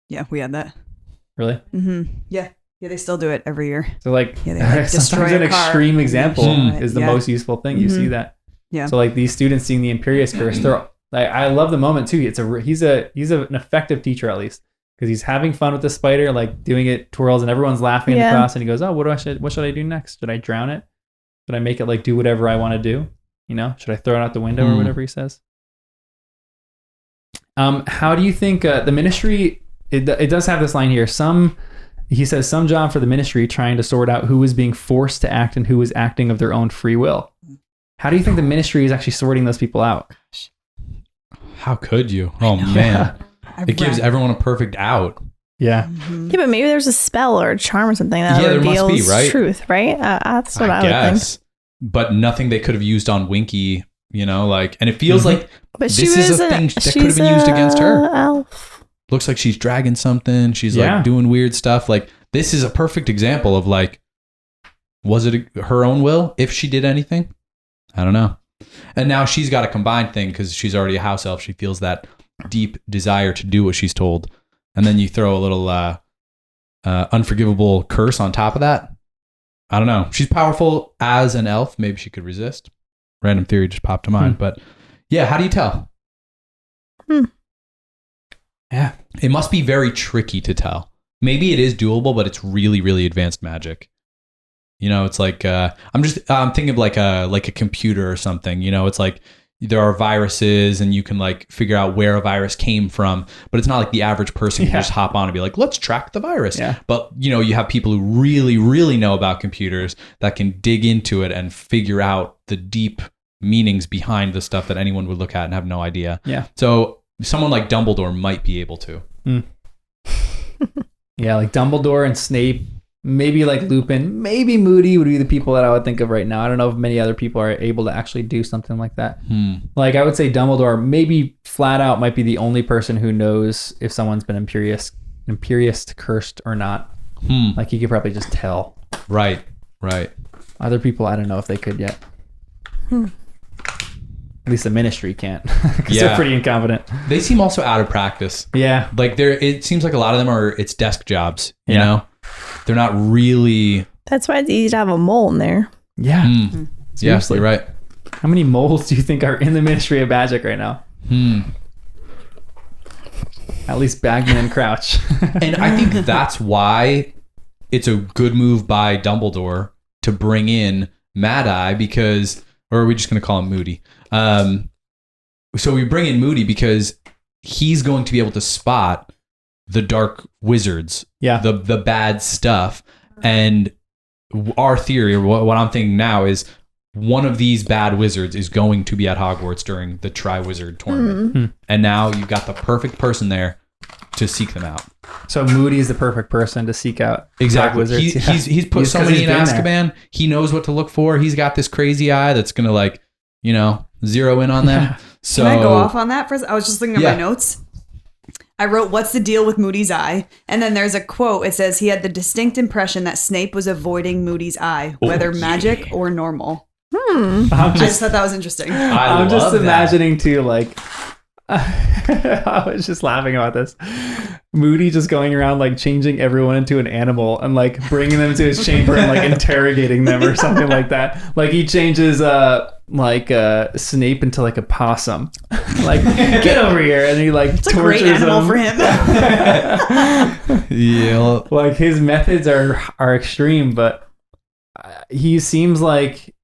Yeah, we had that. Really? Mm-hmm. Yeah. Yeah, they still do it every year. So like, they like sometimes an extreme example is the most useful thing. You see that. Yeah. So like these students seeing the Imperious Curse, they're like, I love the moment too. He's an effective teacher at least because he's having fun with the spider, like doing it twirls and everyone's laughing in the class. And he goes, "Oh, what should I do next? Should I drown it? Should I make it like do whatever I want to do? You know, should I throw it out the window or whatever he says?" How do you think the ministry? It does have this line here. He says some job for the ministry trying to sort out who was being forced to act and who was acting of their own free will. How do you think the ministry is actually sorting those people out? How could you? Oh man, it gives everyone a perfect out. Yeah. Yeah, but maybe there's a spell or a charm or something that reveals must be, right? truth, right? That's what I would think. But nothing they could have used on Winky, you know, like, and it feels like but this is a thing that could have been used against her. Elf. Looks like she's dragging something. She's like doing weird stuff. Like, this is a perfect example of like, was it her own will if she did anything? I don't know. And now she's got a combined thing because she's already a house elf. She feels that deep desire to do what she's told. And then you throw a little unforgivable curse on top of that. I don't know. She's powerful as an elf. Maybe she could resist. Random theory just popped to mind. But yeah, how do you tell? Yeah. It must be very tricky to tell. Maybe it is doable, but it's really, really advanced magic. You know, it's like I'm thinking of like a computer or something. You know, it's like there are viruses and you can like figure out where a virus came from, but it's not like the average person can just hop on and be like, let's track the virus. Yeah. But you know, you have people who really, really know about computers that can dig into it and figure out the deep meanings behind the stuff that anyone would look at and have no idea. Yeah. So someone like Dumbledore might be able to. Yeah, like Dumbledore and Snape. Maybe like Lupin, maybe Moody would be the people that I would think of right now. I don't know if many other people are able to actually do something like that. Like I would say Dumbledore maybe flat out might be the only person who knows if someone's been Imperious cursed or not. Like he could probably just tell. Right. Other people, I don't know if they could yet. At least the ministry can't because they're pretty incompetent. They seem also out of practice. Yeah. Like it seems like a lot of them it's desk jobs, you know? They're not really. That's why it's easy to have a mole in there. Yeah. Yeah, you're right. How many moles do you think are in the Ministry of Magic right now? At least Bagman and Crouch. And I think that's why it's a good move by Dumbledore to bring in Mad Eye or are we just going to call him Moody? So we bring in Moody because he's going to be able to spot the dark wizards, the bad stuff. And our theory, or what I'm thinking now, is one of these bad wizards is going to be at Hogwarts during the Tri-Wizard tournament. And now you've got the perfect person there to seek them out. So Moody is the perfect person to seek out exactly wizards. He's put somebody in Azkaban. He knows what to look for. He's got this crazy eye that's going to like, you know, zero in on them. So can I go off on that for I was just looking at my notes. I wrote, "What's the deal with Moody's eye?" And then there's a quote. It says he had the distinct impression that Snape was avoiding Moody's eye, whether magic or normal. I just thought that was interesting. I'm just imagining too, like, I was just laughing about this. Moody just going around like changing everyone into an animal and like bringing them to his chamber and like interrogating them or something like that. Like he changes Snape into like a possum. Like, get over here, and he like it's tortures a great animal him. for him. Yeah, like his methods are extreme, but he seems like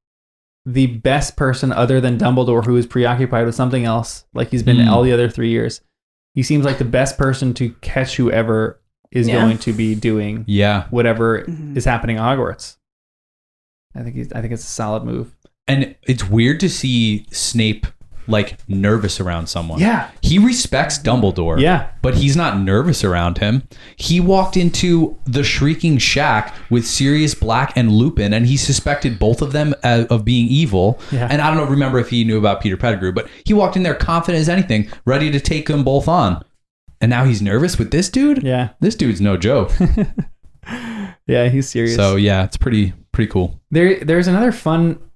the best person other than Dumbledore, who is preoccupied with something else, like he's been all the other 3 years. He seems like the best person to catch whoever is going to be doing whatever is happening at Hogwarts. I think it's a solid move. And it's weird to see Snape like nervous around someone. Yeah. He respects Dumbledore. Yeah. But he's not nervous around him. He walked into the Shrieking Shack with Sirius Black and Lupin, and he suspected both of them of being evil. Yeah. And I don't remember if he knew about Peter Pettigrew, but he walked in there confident as anything, ready to take them both on. And now he's nervous with this dude? Yeah. This dude's no joke. Yeah, he's serious. So yeah, it's pretty cool. There's another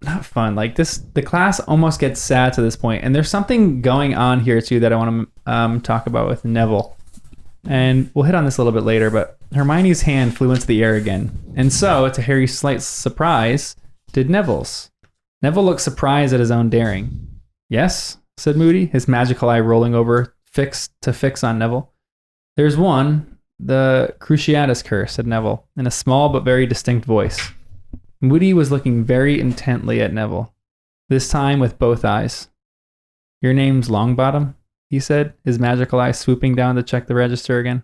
not fun, like the class almost gets sad to this point, and there's something going on here too that I want to talk about with Neville, and we'll hit on this a little bit later. But Hermione's hand flew into the air again, and so, to Harry's slight surprise, did Neville's. Neville looked surprised at his own daring. Yes, said Moody, his magical eye rolling over to fix on Neville. There's one, the Cruciatus curse, said Neville, in a small but very distinct voice. Moody was looking very intently at Neville, this time with both eyes. Your name's Longbottom, he said, his magical eye swooping down to check the register again.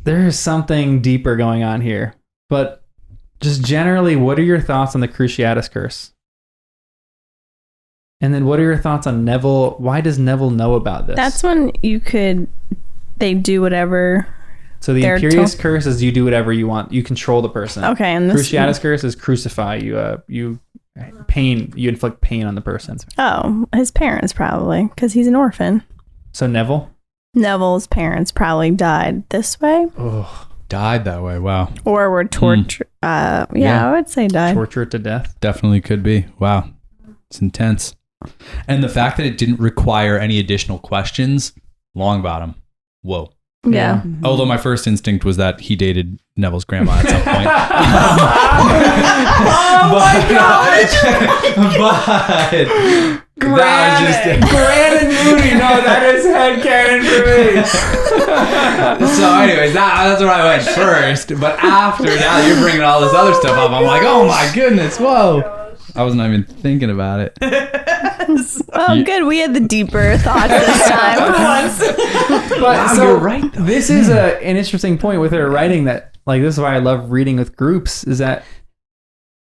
There's something deeper going on here, but just generally, what are your thoughts on the Cruciatus curse? And then what are your thoughts on Neville? Why does Neville know about this? That's when they do whatever. So the Imperious curse is you do whatever you want. You control the person. Okay, and this Cruciatus curse is crucify. You inflict pain on the person. Oh, his parents probably, because he's an orphan. So Neville's parents probably died this way. Oh, Died that way. Wow. Or were tortured. I would say died. Tortured to death. Definitely could be. Wow. It's intense. And the fact that it didn't require any additional questions, Longbottom. Whoa. Yeah. Mm-hmm. Although my first instinct was that he dated Neville's grandma at some point. Oh my god! But that was just Gran and Moody. No, that is headcanon for me. So anyways, that's where I went first. But after, now that you're bringing all this other stuff up, I'm like, oh my goodness, whoa. I wasn't even thinking about it. Oh, good. We had the deeper thoughts this time for once. But Wow, so you're right, though. This is an interesting point with her writing that, like, this is why I love reading with groups, is that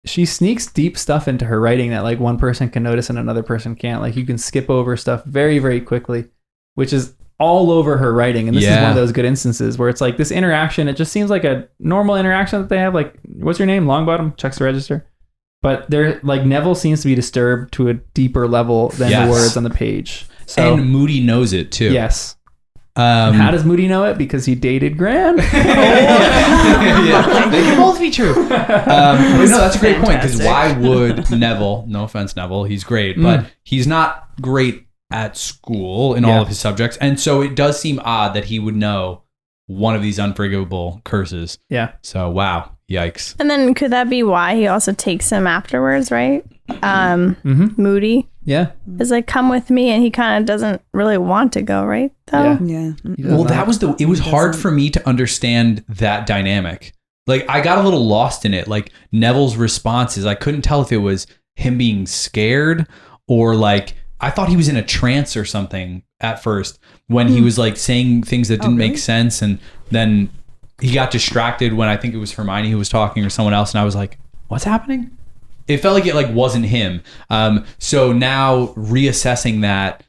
she sneaks deep stuff into her writing that, like, one person can notice and another person can't. Like, you can skip over stuff very, very quickly, which is all over her writing. And this is one of those good instances where it's like this interaction, it just seems like a normal interaction that they have. Like, what's your name? Longbottom? Checks the register. But they're like, Neville seems to be disturbed to a deeper level than the words on the page. So, and Moody knows it too. Yes. How does Moody know it? Because he dated Gran. Yeah, they can both be true. No, that's a great point. Because why would Neville? No offense, Neville, he's great, but he's not great at school in all of his subjects, and so it does seem odd that he would know one of these unforgivable curses. Yeah. So wow. Yikes. And then could that be why he also takes him afterwards, right? Moody Yeah. is like, come with me, and he kind of doesn't really want to go, right? Though? Yeah. Well, it was hard for me to understand that dynamic. Like, I got a little lost in it. Like, Neville's responses, I couldn't tell if it was him being scared or like, I thought he was in a trance or something at first when he was like saying things that didn't make sense, and then he got distracted when I think it was Hermione who was talking or someone else, and I was like, what's happening? It felt like it like wasn't him. So now reassessing that,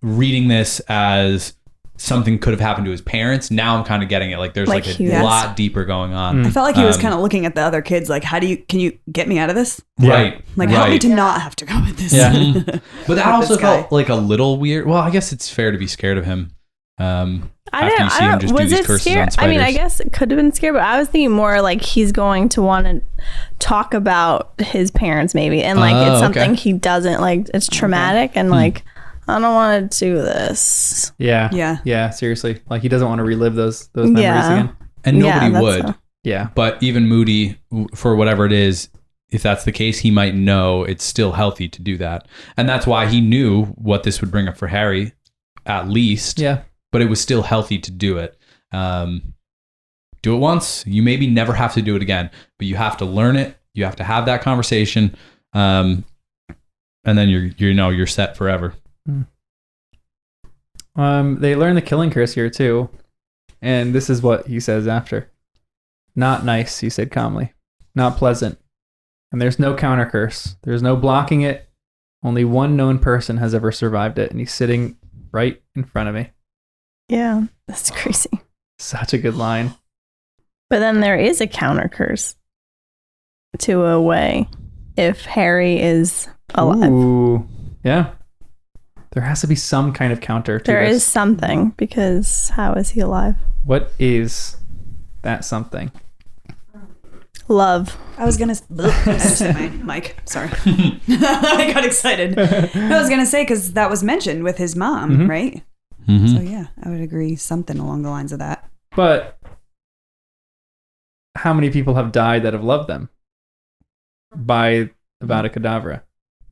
reading this as something could have happened to his parents, now I'm kind of getting it. Like there's like a lot deeper going on. I felt like he was kind of looking at the other kids like, can you get me out of this? Right. Like, help me to not have to go with this. Yeah. But that also felt like a little weird. Well, I guess it's fair to be scared of him. After you see him just do these curses on spiders. I mean, I guess it could have been scary, but I was thinking more like he's going to want to talk about his parents maybe, and like it's something he doesn't like. It's traumatic, and like I don't want to do this. Yeah. Seriously, like he doesn't want to relive those memories again. And nobody would. Yeah. But even Moody, for whatever it is, if that's the case, he might know it's still healthy to do that, and that's why he knew what this would bring up for Harry, at least. Yeah. But it was still healthy to do it. Do it once. You maybe never have to do it again, but you have to learn it. You have to have that conversation, and then you're set forever. They learn the killing curse here too, and this is what he says after. Not nice, he said calmly. Not pleasant. and there's no counter curse. There's no blocking it. Only one known person has ever survived it, and he's sitting right in front of me. Yeah, that's crazy. Such a good line. But then there is a counter curse to a way if Harry is alive. Ooh, yeah. There has to be some kind of counter to There this. is something, because how is he alive? What is that something? Love. I was gonna. I just hit my mic. Sorry, I got excited. I was gonna say because that was mentioned with his mom, right? Mm-hmm. So yeah, I would agree something along the lines of that. But how many people have died that have loved them by Avada Kedavra?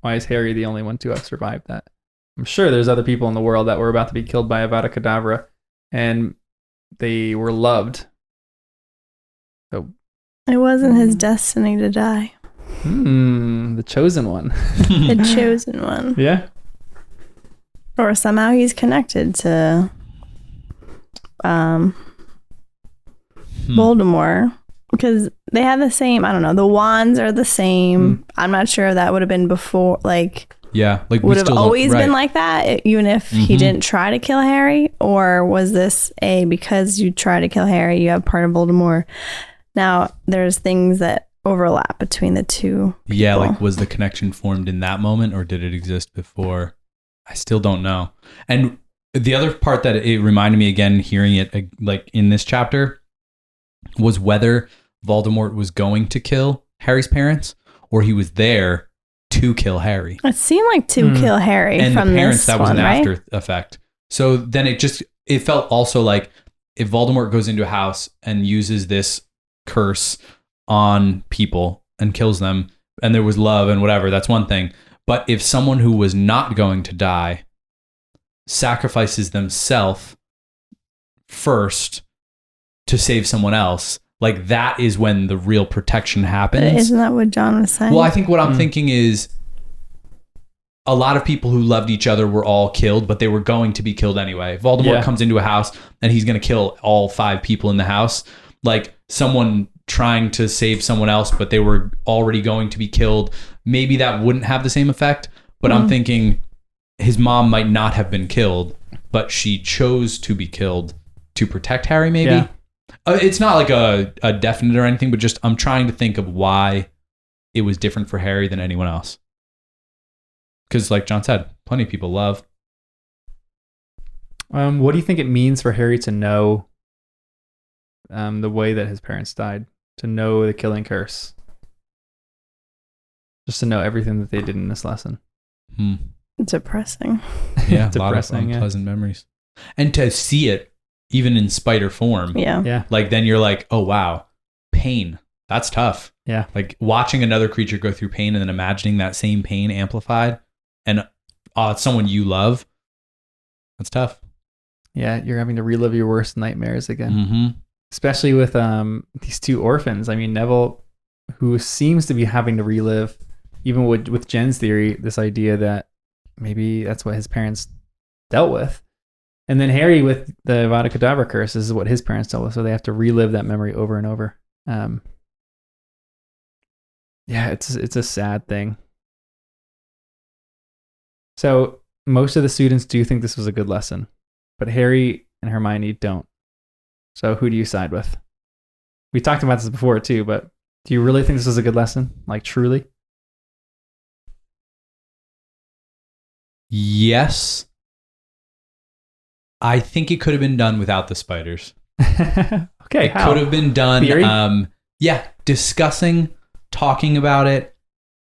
Why is Harry the only one to have survived that? I'm sure there's other people in the world that were about to be killed by Avada Kedavra, and they were loved. So, It wasn't his destiny to die. the chosen one. The chosen one. Yeah. Or somehow he's connected to Voldemort. Because they have the same, I don't know, the wands are the same. I'm not sure if that would have been before, like, Yeah, like would have always been like that, even if he didn't try to kill Harry? Or was this because you try to kill Harry, you have part of Voldemort? Now, there's things that overlap between the two people. Yeah, like was the connection formed in that moment or did it exist before? I still don't know. And the other part that it reminded me again, hearing it like in this chapter, was whether Voldemort was going to kill Harry's parents or he was there to kill Harry. It seemed like to kill Harry And from the parents, this that was one, an right? after effect. So then it felt also like if Voldemort goes into a house and uses this curse on people and kills them and there was love and whatever, that's one thing. But if someone who was not going to die sacrifices themselves first to save someone else, like that is when the real protection happens. But isn't that what John was saying? Well, I think what I'm thinking is a lot of people who loved each other were all killed, but they were going to be killed anyway. Voldemort comes into a house and he's going to kill all 5 people in the house. Like someone trying to save someone else, but they were already going to be killed. Maybe that wouldn't have the same effect, but I'm thinking his mom might not have been killed, but she chose to be killed to protect Harry, maybe. Yeah. It's not like a definite or anything, but just I'm trying to think of why it was different for Harry than anyone else. Because like John said, plenty of people love. What do you think it means for Harry to know the way that his parents died? To know the killing curse? Just to know everything that they did in this lesson. Depressing. Yeah, Depressing, a lot of unpleasant memories. And to see it even in spider form. Yeah. Yeah. Like then you're like, oh wow, pain. That's tough. Yeah. Like watching another creature go through pain and then imagining that same pain amplified and it's someone you love. That's tough. Yeah, you're having to relive your worst nightmares again. Mm-hmm. Especially with these 2 orphans. I mean, Neville, who seems to be having to relive, even with Jen's theory, this idea that maybe that's what his parents dealt with. And then Harry with the Avada Kedavra curse, this is what his parents dealt with, so they have to relive that memory over and over. Yeah, it's a sad thing. So most of the students do think this was a good lesson, but Harry and Hermione don't. So who do you side with? We talked about this before too, but do you really think this was a good lesson? Like truly? Yes. I think it could have been done without the spiders. Okay. It could have been done. Theory? Discussing, talking about it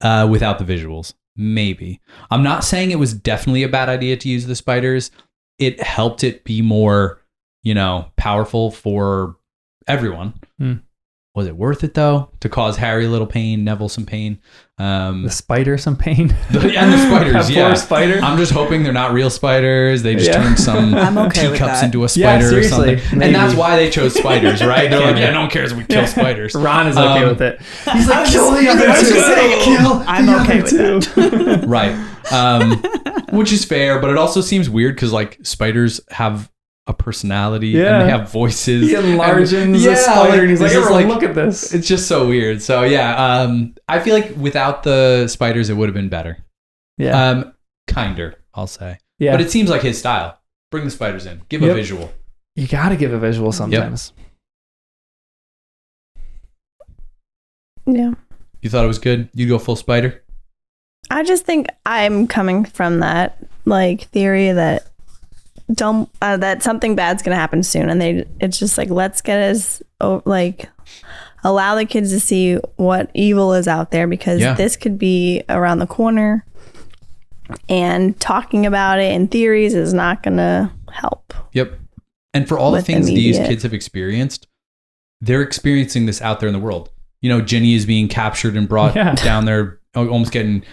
without the visuals. Maybe. I'm not saying it was definitely a bad idea to use the spiders. It helped it be more, powerful for everyone. Was it worth it though? To cause Harry a little pain, Neville some pain. The spider some pain. And the spiders, Poor spider. I'm just hoping they're not real spiders. They just turned some I'm okay with teacups that. into a spider or something. Maybe. And that's why they chose spiders, right? They're like, no one cares if we kill spiders. Ron is okay with it. He's like, kill the other two. I'm okay with that. Right. Which is fair, but it also seems weird because like spiders have a personality and they have voices. He enlarges the spider and he's like, everyone, look at this. It's just so weird. So yeah, I feel like without the spiders, it would have been better. Yeah. Kinder, I'll say. Yeah. But it seems like his style. Bring the spiders in. Give a visual. You got to give a visual sometimes. Yeah. You thought it was good? You'd go full spider? I just think I'm coming from that like theory that that something bad's gonna happen soon, and it's just like, let's get us like allow the kids to see what evil is out there, because this could be around the corner, and talking about it in theories is not gonna help. Yep. And for all the things these kids have experienced, they're experiencing this out there in the world. You know, Ginny is being captured and brought down there, almost getting,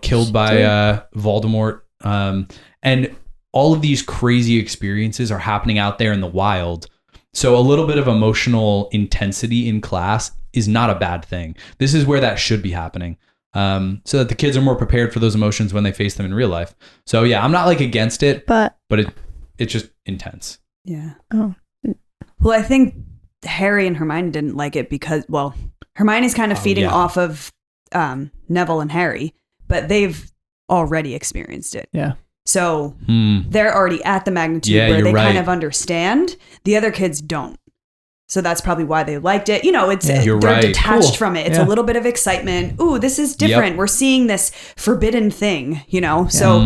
killed by Voldemort. And all of these crazy experiences are happening out there in the wild. So a little bit of emotional intensity in class is not a bad thing. This is where that should be happening. So that the kids are more prepared for those emotions when they face them in real life. So yeah, I'm not like against it, but it's just intense. Yeah. Oh. Well, I think Harry and Hermione didn't like it because, Hermione's kind of feeding off of Neville and Harry, but they've already experienced it. Yeah. So they're already at the magnitude where they kind of understand. The other kids don't. So that's probably why they liked it. They're detached from it. It's a little bit of excitement. Ooh, this is different. Yep. We're seeing this forbidden thing, So,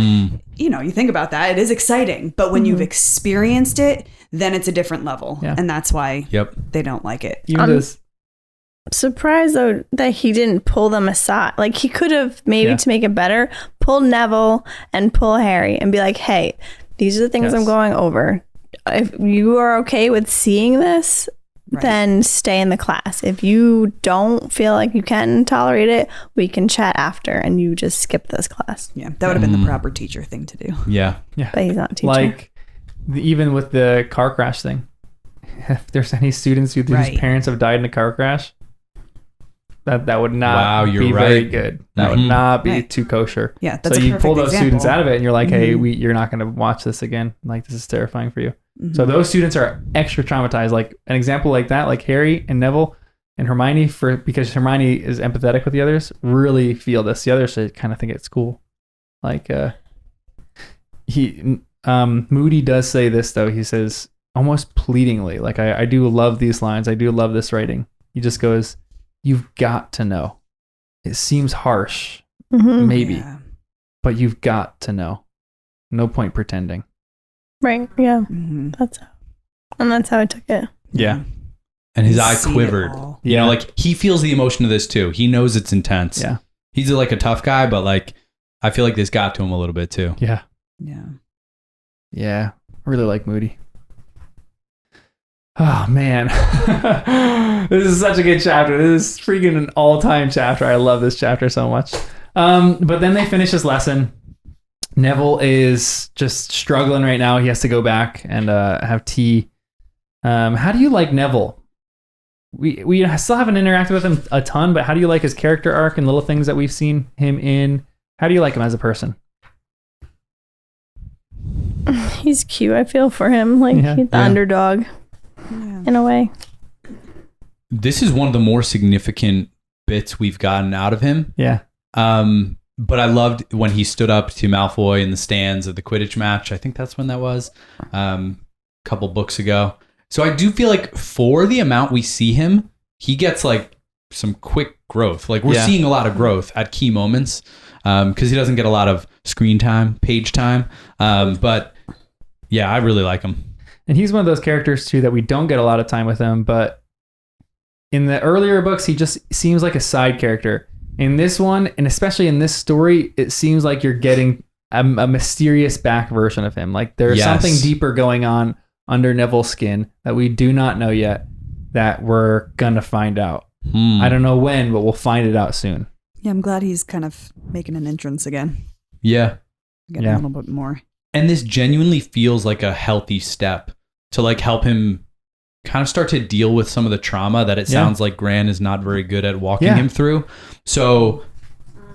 you think about that. It is exciting. But when you've experienced it, then it's a different level. Yeah. And that's why they don't like it. Surprised though that he didn't pull them aside. Like, he could have maybe to make it better, pull Neville and pull Harry and be like, hey, these are the things I'm going over. If you are okay with seeing this, then stay in the class. If you don't feel like you can tolerate it, we can chat after, and you just skip this class. Yeah, that would have been the proper teacher thing to do. Yeah. But he's not a teacher. Like, even with the car crash thing, if there's any students whose parents have died in a car crash, that would not be very good. That would not be too kosher. Yeah, that's so you pull those students out of it, and you're like, hey, Mm-hmm. you're not going to watch this again. Like, this is terrifying for you. Mm-hmm. So those students are extra traumatized. Like, an example like that, like Harry and Neville and Hermione, because Hermione is empathetic with the others, really feel this. The others kind of think it's cool. Like, Moody does say this though. He says almost pleadingly, like, I do love these lines. I do love this writing. He just goes, you've got to know. It seems harsh, maybe, but you've got to know. No point pretending. Right. Yeah. That's how I took it. Yeah. And his eye quivered. Like, he feels the emotion of this too. He knows it's intense. Yeah. He's like a tough guy, but like, I feel like this got to him a little bit too. Yeah. Yeah. Yeah. I really like Moody. Oh man. This is such a good chapter. This is freaking an all-time chapter. I love this chapter so much. But then they finish this lesson. Neville is just struggling right now. He has to go back and have tea. How do you like Neville? We still haven't interacted with him a ton, but how do you like his character arc and little things that we've seen him in? How do you like him as a person? He's cute. I feel for him. Like, he's the underdog in a way. This is one of the more significant bits we've gotten out of him. Yeah. But I loved when he stood up to Malfoy in the stands of the Quidditch match. I think that's when that was, a couple books ago. So I do feel like for the amount we see him, he gets like some quick growth. Like, we're seeing a lot of growth at key moments, because he doesn't get a lot of screen time, page time. But yeah, I really like him. And he's one of those characters too that we don't get a lot of time with him, but in the earlier books, he just seems like a side character. In this one, and especially in this story, it seems like you're getting a mysterious back version of him. Like, there's something deeper going on under Neville's skin that we do not know yet, that we're gonna find out. I don't know when, but we'll find it out soon. Yeah, I'm glad he's kind of making an entrance again. Yeah. Getting a little bit more. And this genuinely feels like a healthy step to like help him kind of start to deal with some of the trauma that it sounds like Gran is not very good at walking him through. So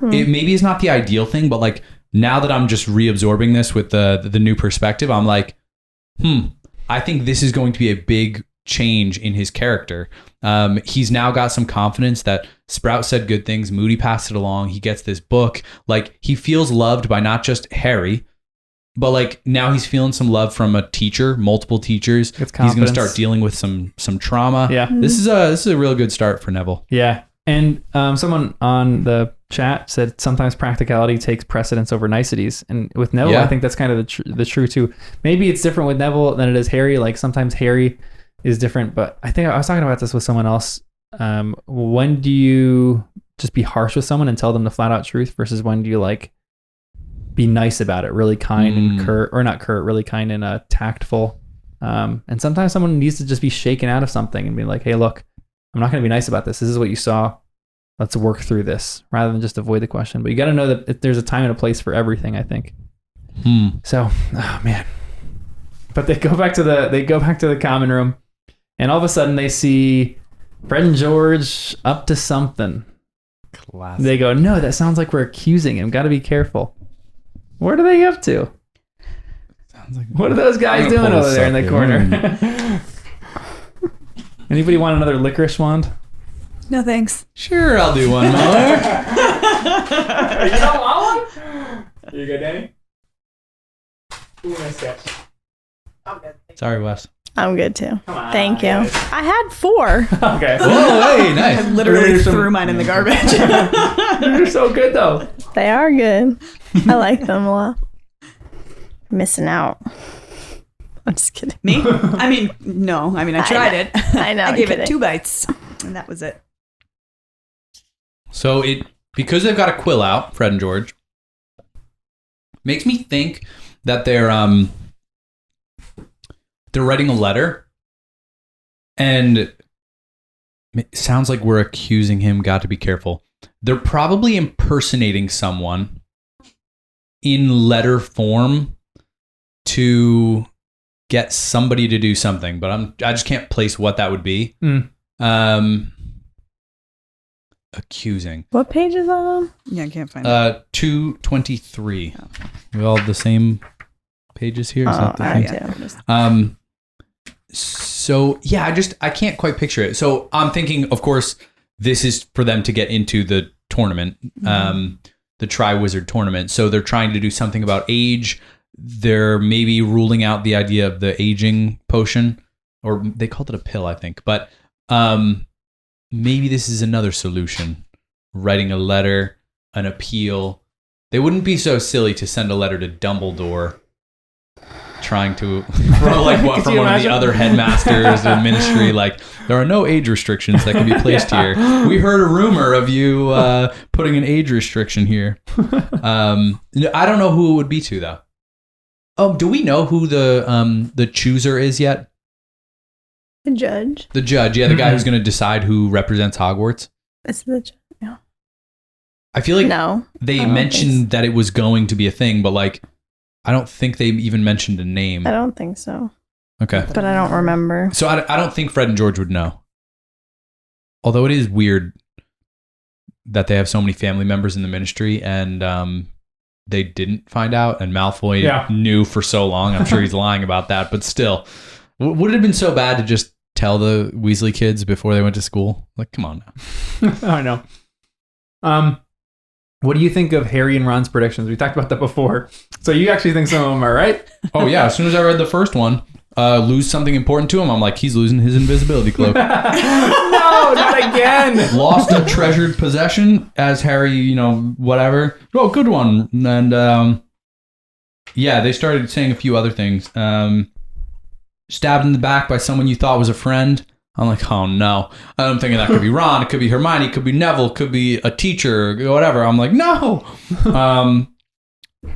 it maybe is not the ideal thing, but like, now that I'm just reabsorbing this with the new perspective, I'm like, I think this is going to be a big change in his character. He's now got some confidence that Sprout said good things. Moody passed it along. He gets this book. Like, he feels loved by not just Harry, but like now he's feeling some love from a teacher, multiple teachers. He's going to start dealing with some trauma. Yeah. This is a real good start for Neville. Yeah. And someone on the chat said sometimes practicality takes precedence over niceties. And with Neville, I think that's kind of the true too. Maybe it's different with Neville than it is Harry. Like sometimes Harry is different, but I think I was talking about this with someone else. When do you just be harsh with someone and tell them the flat out truth versus when do you like be nice about it, really kind and curt, or not curt, really kind and tactful. And sometimes someone needs to just be shaken out of something and be like, hey, look, I'm not going to be nice about this. This is what you saw. Let's work through this rather than just avoid the question. But you got to know that there's a time and a place for everything, I think. So, oh man. But they go back to the common room and all of a sudden they see Fred and George up to something. Classic. They go, no, that sounds like we're accusing him. Got to be careful. What are they up to? Sounds like what are those guys doing over there in the corner? Anybody want another licorice wand? No, thanks. Sure, I'll do one more. You don't want one? You good, Danny? Ooh, nice catch. I'm good. Sorry, Wes. I'm good too. Come on, Thank you. guys. I had 4. Okay. Oh, hey, nice. I literally threw mine in the garbage. You're so good, though. They are good. I like them a lot. Missing out. I'm just kidding. Me? I mean, no. I mean, I tried it. I know. I gave it kidding. 2 bites, and that was it. So because they've got a quill out, Fred and George, makes me think that they're writing a letter, and it sounds like we're accusing him. Got to be careful. They're probably impersonating someone in letter form to get somebody to do something, but I just can't place what that would be. Accusing. What page is that on? Yeah, I can't find it. 223. We all have the same pages here. Is that the I thing? do. So yeah, I can't quite picture it. So I'm thinking, of course, this is for them to get into the tournament, the Tri-Wizard tournament. So they're trying to do something about age. They're maybe ruling out the idea of the aging potion, or they called it a pill, I think. But maybe this is another solution. Writing a letter, an appeal. They wouldn't be so silly to send a letter to Dumbledore trying to, from one of the other headmasters in ministry, like, there are no age restrictions that can be placed here. We heard a rumor of you putting an age restriction here. I don't know who it would be to, though. Oh, do we know who the chooser is yet? The judge. The judge, yeah, the guy who's going to decide who represents Hogwarts. It's the judge. Yeah. I feel like no, they mentioned that it was going to be a thing, but like, I don't think they even mentioned a name. I don't think so. Okay. But I don't remember. So I don't think Fred and George would know. Although it is weird that they have so many family members in the ministry and they didn't find out, and Malfoy knew for so long. I'm sure he's lying about that, but still. Would it have been so bad to just tell the Weasley kids before they went to school? Like, come on now. I know. What do you think of Harry and Ron's predictions? We talked about that before. So you actually think some of them are right? Oh, yeah. As soon as I read the first one, lose something important to him, I'm like, he's losing his invisibility cloak. No, not again. Lost a treasured possession as Harry, whatever. Oh, good one. And yeah, they started saying a few other things. Stabbed in the back by someone you thought was a friend. I'm like, oh no. I'm thinking that could be Ron, it could be Hermione, it could be Neville, it could be a teacher, whatever. I'm like, no.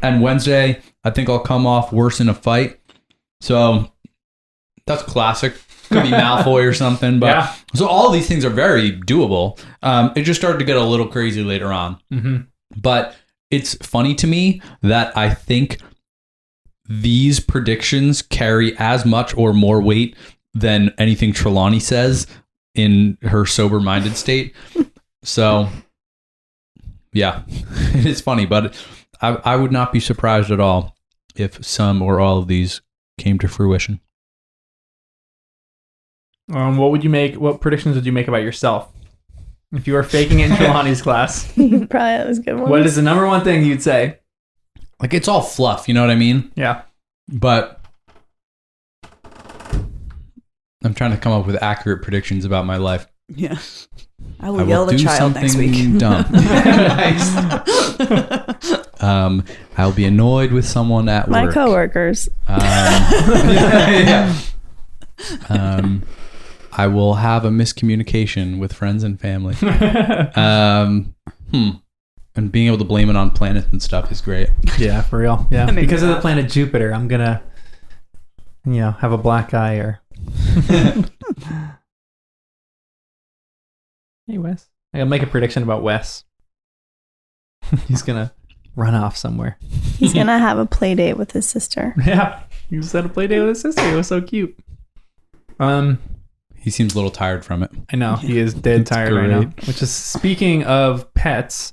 And Wednesday, I think I'll come off worse in a fight. So that's classic. Could be Malfoy or something. But so all of these things are very doable. It just started to get a little crazy later on. Mm-hmm. But it's funny to me that I think these predictions carry as much or more weight than anything Trelawney says in her sober-minded state. So, yeah, it is funny, but I would not be surprised at all if some or all of these came to fruition. What predictions would you make about yourself if you were faking it in Trelawney's class? Probably that was good one. What is the number one thing you'd say? Like, it's all fluff, you know what I mean? Yeah. But I'm trying to come up with accurate predictions about my life. Yeah. I will yell at the child next week. Dumb. Nice. I'll be annoyed with someone at My work. coworkers. Yeah. I will have a miscommunication with friends and family. And being able to blame it on planets and stuff is great. Yeah, for real. Yeah. That made me Because of the laugh. planet Jupiter, I'm going to, have a black eye or... Hey, Wes. I'll make a prediction about Wes. He's going to run off somewhere. He's going to have a play date with his sister. Yeah. He just had a play date with his sister. It was so cute. He seems a little tired from it. I know. He is dead It's tired right now. great. Which is, speaking of pets,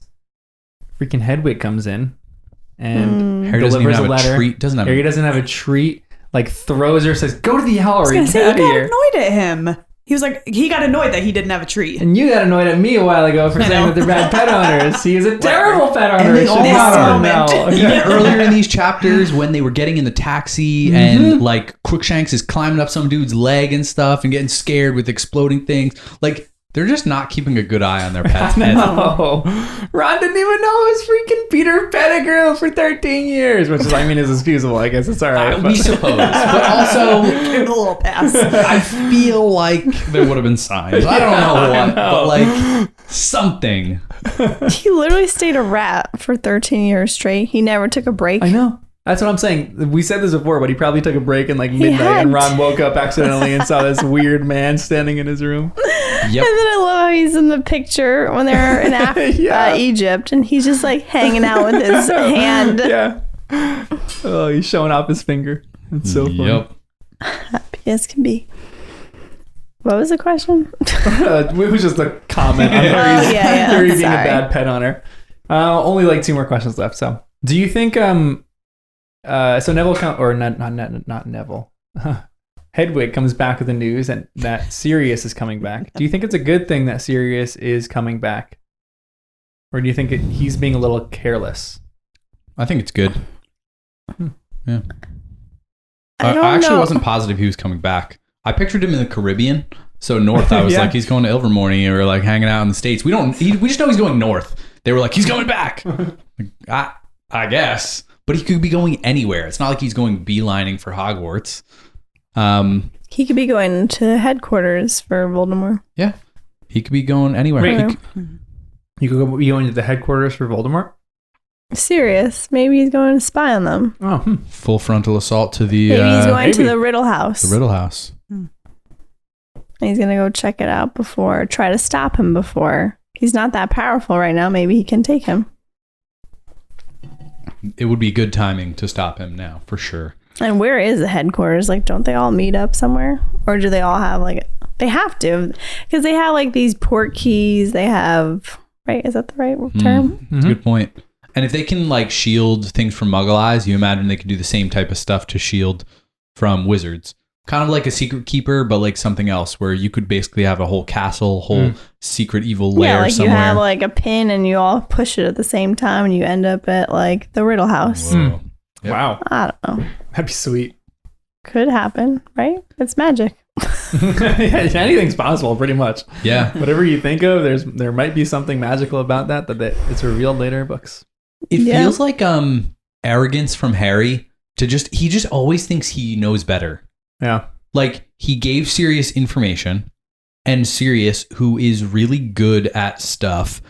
freaking Hedwig comes in and Harry doesn't even delivers have a letter. a treat. Harry doesn't have a treat. Like, throws her, says, go to the I was Owlery. gonna Get say, out he of got here. annoyed at him. He was like, he got annoyed that he didn't have a treat. And you got annoyed at me a while ago for I saying know. that they're bad pet owners. He is a terrible pet owner. And they Should all not are. own now. Even earlier in these chapters, when they were getting in the taxi and like Crookshanks is climbing up some dude's leg and stuff and getting scared with exploding things, like they're just not keeping a good eye on their pets. No. Ron didn't even know it was freaking Peter Pettigrew for 13 years, which is, is excusable. I guess it's all right. We suppose, but also Give him a little pass. I feel like there would have been signs. I don't know what, but like something. He literally stayed a rat for 13 years straight. He never took a break. I know. That's what I'm saying. We said this before, but he probably took a break in like midnight had and Ron woke up accidentally and saw this weird man standing in his room. Yep. And then I love how he's in the picture when they're in Yeah. Egypt, and he's just like hanging out with his hand. Yeah. Oh, he's showing off his finger. It's so funny. Yep. Happy as can be. What was the question? It was just a comment on Harry yeah. being a Sorry. bad pet owner. Only like 2 more questions left. So, do you think so Neville not Neville. Hedwig comes back with the news and that Sirius is coming back. Do you think it's a good thing that Sirius is coming back, or do you think he's being a little careless? I think it's good. Yeah. I don't I actually know. wasn't positive he was coming back. I pictured him in the Caribbean. So north, I was Yeah. like, he's going to Ilvermorny or like hanging out in the States. We just know he's going north. They were like, he's coming back. Like, I guess. But he could be going anywhere. It's not like he's going beelining for Hogwarts. He could be going to headquarters for Voldemort. Yeah. He could be going anywhere. Wait, He Yeah. could- You could be going to the headquarters for Voldemort. Serious. Maybe he's going to spy on them. Oh, full frontal assault to the Maybe he's going to maybe. the Riddle House. the Riddle House. And he's going to go check it out try to stop him before. He's not that powerful right now. Maybe he can take him. It would be good timing to stop him now, for sure. And where is the headquarters? Like, don't they all meet up somewhere? Or do they all have they have to, because they have like these port keys. They have, right? Is that the right term? That's a good point. And if they can like shield things from Muggle eyes, you imagine they could do the same type of stuff to shield from wizards. Kind of like a secret keeper, but like something else where you could basically have a whole castle, secret evil lair Yeah, like somewhere. you have like a pin and you all push it at the same time and you end up at like the Riddle House. Whoa. Yep. wow, I don't know. that'd be sweet. Could happen, right? It's magic. Yeah, anything's possible, pretty much. Yeah. Whatever you think of, there might be something magical about that it's revealed later in books. It Yeah. feels like arrogance from Harry he just always thinks he knows better. Yeah. Like he gave Sirius information, and Sirius, who is really good at stuff,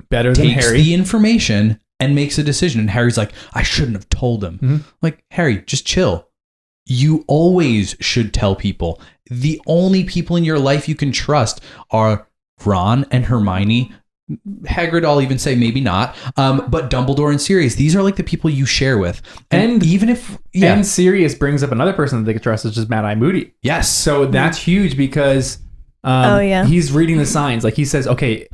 Better than takes Harry. the information and makes a decision. And Harry's like, I shouldn't have told him. Mhm. Like, Harry, just chill. You always should tell people. The only people in your life you can trust are Ron and Hermione. Hagrid, I'll even say maybe not. But Dumbledore and Sirius, these are like the people you share with. And even if, And Sirius brings up another person that they could trust, is just Mad-Eye Moody. yes. So that's huge because yeah. he's reading the signs. Like he says, okay,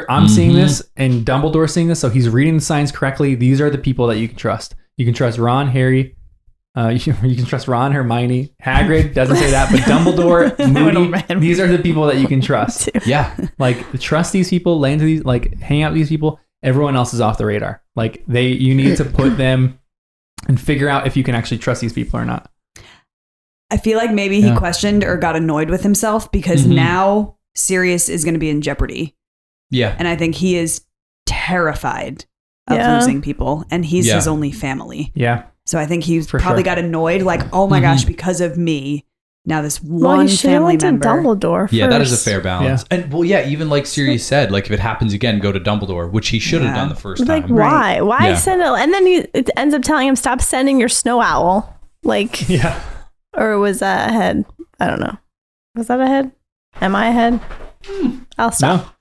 I'm seeing this and Dumbledore's seeing this. So he's reading the signs correctly. These are the people that you can trust. You can trust Ron, Harry, You can trust Ron, Hermione, Hagrid doesn't say that, but Dumbledore, Moody. These are the people that you can trust. Yeah. Like trust these people, lay into these, like hang out with these people. Everyone else is off the radar. Like you need to put them and figure out if you can actually trust these people or not. I feel like maybe he questioned or got annoyed with himself because now Sirius is going to be in jeopardy. Yeah. And I think he is terrified of losing people, and he's his only family. Yeah. So I think he's probably got annoyed, like, oh my gosh, because of me, now this one he family went member. to Dumbledore first. Yeah, that is a fair balance. Yeah. And even like Sirius said, like if it happens again, go to Dumbledore, which he should have done the first time. Like, why? Why Yeah. send it? And then it ends up telling him, stop sending your snow owl. Like, Yeah. or was that ahead? I don't know. Was that ahead? Am I ahead? I'll stop.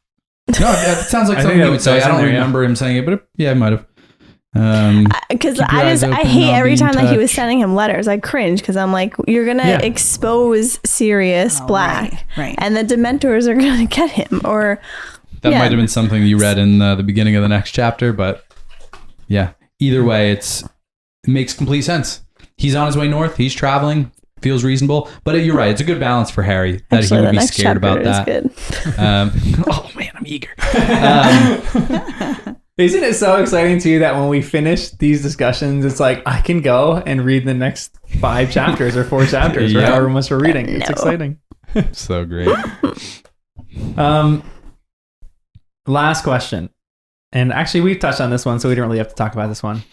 No, that sounds like I something think he would say. I don't remember him saying it, but I might have. Because Keep your eyes I open, hate I'll every be in time that he was touch. sending him letters. I cringe because I'm like, you're gonna expose Sirius Black, right. and the Dementors are gonna get him. Or That might have been something you read in the beginning of the next chapter, but yeah. Either way, it makes complete sense. He's on his way north. He's traveling. Feels reasonable, but you're right. It's a good balance for Harry that actually, he would the be next scared chapter about that. is good. Oh man, I'm eager. Isn't it so exciting to you that when we finish these discussions, it's like I can go and read the next 5 chapters or 4 chapters or Yeah. however much we're reading. It's No. exciting. So great. Last question. And actually, we touched on this one, so we don't really have to talk about this one.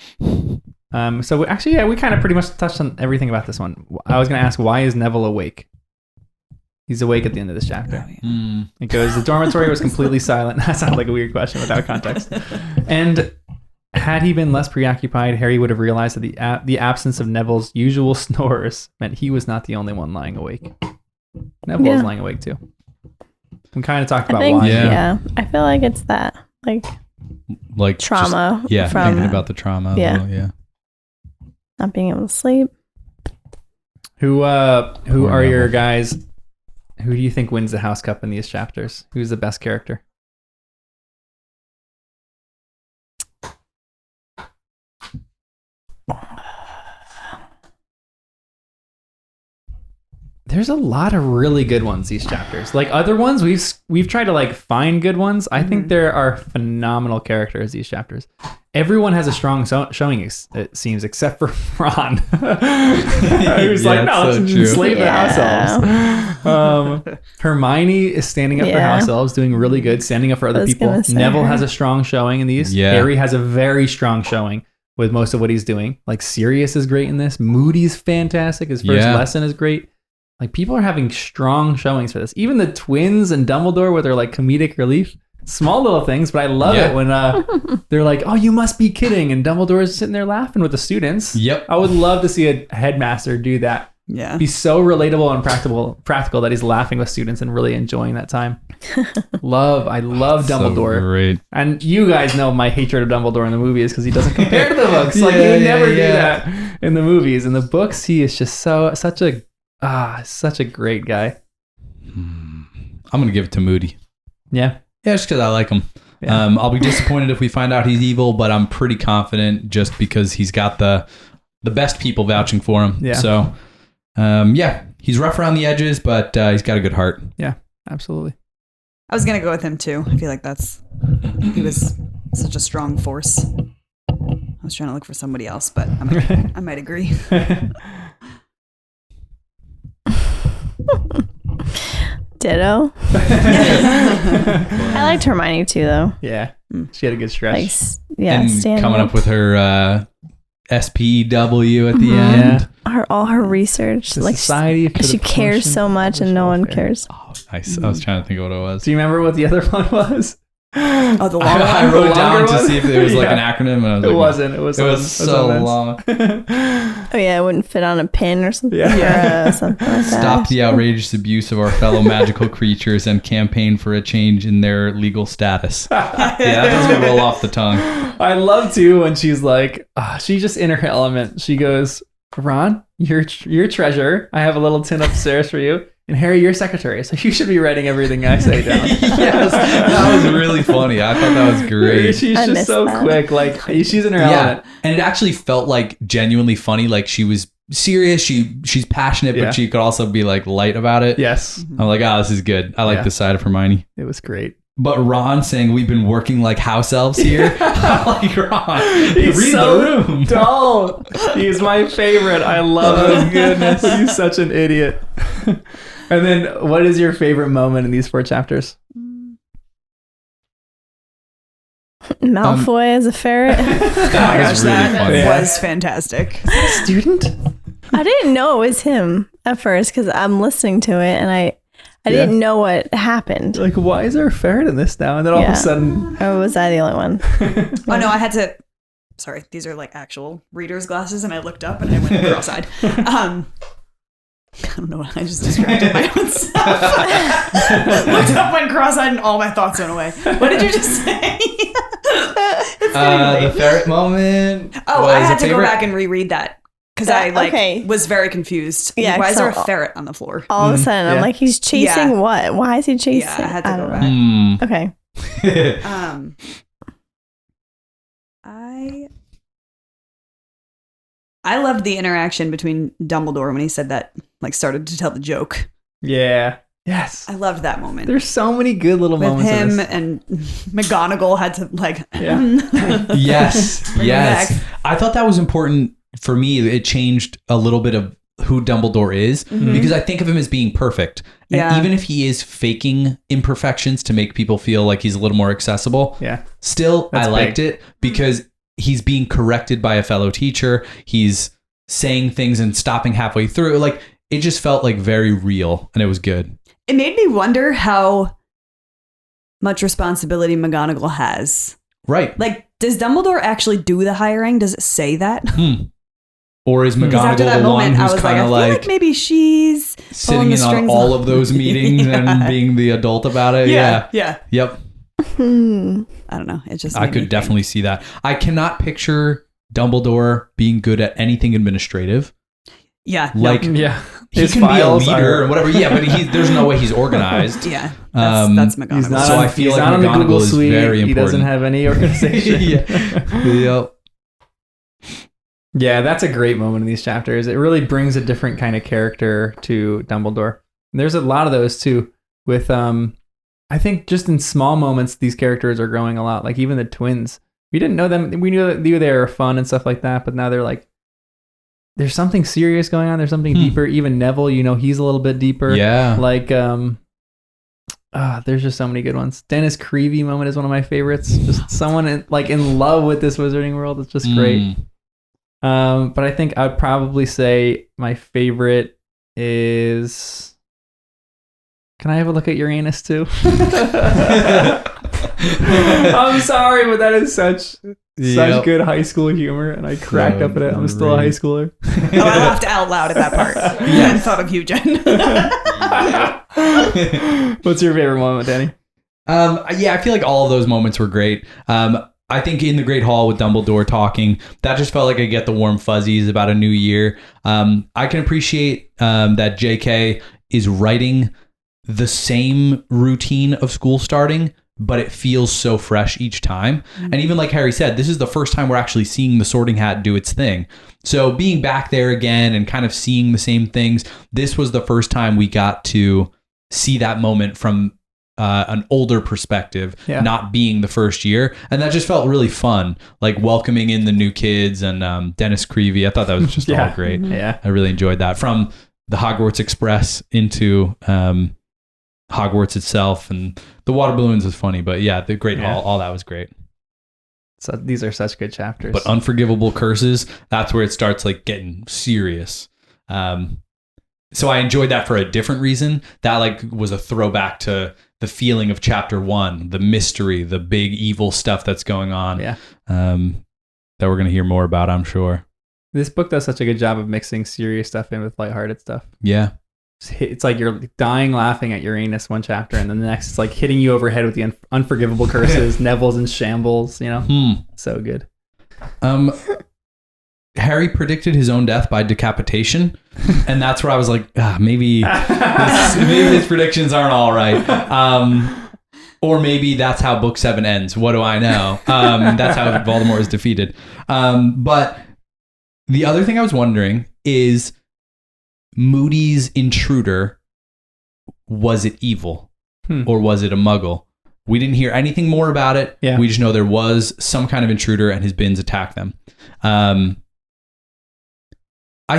So we kind of pretty much touched on everything about this one. I was going to ask, why is Neville awake? He's awake at the end of this chapter. It goes, the dormitory was completely silent. That sounds like a weird question without context. And had he been less preoccupied, Harry would have realized that the absence of Neville's usual snores meant he was not the only one lying awake. Neville was lying awake too. We kind of talked about why. Yeah, I feel like it's that Like trauma. Just, from thinking about the trauma. Yeah. Not being able to sleep. Who are Neville. your guys? Who do you think wins the House Cup in these chapters? Who's the best character? There's a lot of really good ones these chapters. Like other ones, we've tried to like find good ones. I think there are phenomenal characters these chapters. Everyone has a strong showing, it seems, except for Ron, who's like, no, let's enslave the house elves. Hermione is standing up for house elves, doing really good, standing up for other people. Neville has a strong showing in these. Yeah. Harry has a very strong showing with most of what he's doing. Like Sirius is great in this. Moody's fantastic. His first lesson is great. Like people are having strong showings for this. Even the twins and Dumbledore with their like comedic relief. Small little things, but I love it when they're like, oh, you must be kidding. And Dumbledore is sitting there laughing with the students. Yep. I would love to see a headmaster do that. Yeah. Be so relatable and practical that he's laughing with students and really enjoying that time. I love Dumbledore. So great. And you guys know my hatred of Dumbledore in the movies because he doesn't compare to the books. Like you never do that in the movies. In the books, he is just such a great guy. I'm gonna give it to Moody. Yeah. Yeah, just because I like him. Yeah. I'll be disappointed if we find out he's evil, but I'm pretty confident just because he's got the best people vouching for him. Yeah. So, he's rough around the edges, but he's got a good heart. Yeah, absolutely. I was going to go with him too. I feel like he was such a strong force. I was trying to look for somebody else, but I might agree. Ditto. I liked Hermione too, though. Yeah, she had a good stretch. And coming up with her SPW at the end. All her research, The like Society for she the cares Promotion so of much, and no one Welfare. cares. Oh, nice. I was trying to think of what it was. Do you remember what the other one was? Oh, the long I one. wrote The down longer to one? see if it was like an acronym. And I was It like, wasn't. It was so long. Oh yeah, it wouldn't fit on a pin or something. Yeah. Something like that. Stop the outrageous abuse of our fellow magical creatures and campaign for a change in their legal status. Yeah, that doesn't roll off the tongue. I love too when she's like, she's just in her element. She goes, Ron, you're treasurer. I have a little tin upstairs for you. And Harry, you're secretary, so you should be writing everything I say down. Yes, that was really funny. I thought that was great. She's just so quick. Like she's in her element. And it actually felt like genuinely funny. Like she was serious. She's passionate, Yeah. but she could also be like light about it. Yes. I'm like, oh, this is good. I like Yeah. this side of Hermione. It was great. But Ron saying we've been working like house elves here. I'm like, Ron, He's read so the room. dull. He's my favorite. I love him. Goodness. He's such an idiot. And then what is your favorite moment in these 4 chapters? Malfoy as a ferret. That was really funny. Yeah. was fantastic. Student? I didn't know it was him at first because I'm listening to it and I didn't know what happened. Like, why is there a ferret in this now? And then all of Yeah. a sudden, Or was I the only one? Oh no, I had to. Sorry, these are like actual reader's glasses, and I looked up and I went cross-eyed. I don't know. I just distracted my own self. Looked up, went cross-eyed, and all my thoughts went away. What did you just say? It's getting The late. ferret moment. Oh, was I had a to go favorite. back and reread that because I Okay. was very confused. Yeah, Why is there a so- ferret on the floor? All of a sudden, yeah. I'm like, he's chasing Yeah. what? Why is he chasing? Yeah, I had to go don't back. know. Hmm. Okay. I loved the interaction between Dumbledore when he said that, like, started to tell the joke. yeah. Yes. I loved that moment. There's so many good little With moments in him this. and McGonagall had to like Yeah. Yes, Bring it yes. back. I thought that was important for me. It changed a little bit of who Dumbledore is because I think of him as being perfect. And Yeah. even if he is faking imperfections to make people feel like he's a little more accessible, Yeah. still That's I liked it because he's being corrected by a fellow teacher. He's saying things and stopping halfway through. Like, it just felt like very real and it was good. It made me wonder how much responsibility McGonagall has. Right. Like, does Dumbledore actually do the hiring? Does it say that? Or is Because McGonagall after that the one moment, I who's was like, kind I of feel like like maybe she's sitting pulling the in on strings all on- of those meetings Yeah. and being the adult about it? Yeah. Yep. Hmm. I don't know. It just I made me could think. definitely see that. I cannot picture Dumbledore being good at anything administrative. Yeah. Like, Yeah. he His can be a files leader are- or whatever. Yeah, but there's no way he's organized. Yeah. Um, That's McGonagall. He's not, So on, I feel he's like not on the McGonagall Google is Suite. very He doesn't important. have any organization. Yep. Yeah, that's a great moment in these chapters. It really brings a different kind of character to Dumbledore. And there's a lot of those too. With I think just in small moments, these characters are growing a lot. Like even the twins, we didn't know them. We knew they were fun and stuff like that, but now they're like, there's something serious going on. There's something deeper. Even Neville, he's a little bit deeper. Yeah. Like there's just so many good ones. Dennis Creevy moment is one of my favorites. Just someone in love with this wizarding world. It's just great. But I think I'd probably say my favorite is. Can I have a look at Uranus too? I'm sorry, but that is such Yep. good high school humor, and I cracked up at it. I'm still a high schooler. Oh, I laughed out loud at that part. Yes. I thought of you, Jen. What's your favorite moment, Danny? Yeah, I feel like all of those moments were great. I think in the Great Hall with Dumbledore talking, that just felt like I get the warm fuzzies about a new year. I can appreciate that JK is writing the same routine of school starting, but it feels so fresh each time. And even like Harry said, this is the first time we're actually seeing the Sorting Hat do its thing. So being back there again and kind of seeing the same things, this was the first time we got to see that moment from an older perspective, not being the first year. And that just felt really fun, like welcoming in the new kids and Dennis Creevy. I thought that was just all great. Yeah. I really enjoyed that. From the Hogwarts Express into Hogwarts itself, and the water balloons was funny, but yeah, the Great Hall, all that was great. So these are such good chapters. But Unforgivable Curses, that's where it starts like getting serious. So I enjoyed that for a different reason. That like was a throwback to the feeling of chapter 1, the mystery, the big evil stuff that's going on. Yeah. That we're going to hear more about, I'm sure. This book does such a good job of mixing serious stuff in with lighthearted stuff. Yeah. It's like you're dying laughing at Uranus one chapter, and then the next it's like hitting you overhead with the unforgivable curses, Neville's in shambles, So good. Harry predicted his own death by decapitation, and that's where I was like, maybe his predictions aren't all right. Or maybe that's how book 7 ends. What do I know? That's how Voldemort is defeated. But the other thing I was wondering is Moody's intruder, was it evil or was it a muggle? We didn't hear anything more about it. Yeah. We just know there was some kind of intruder and his bins attacked them. I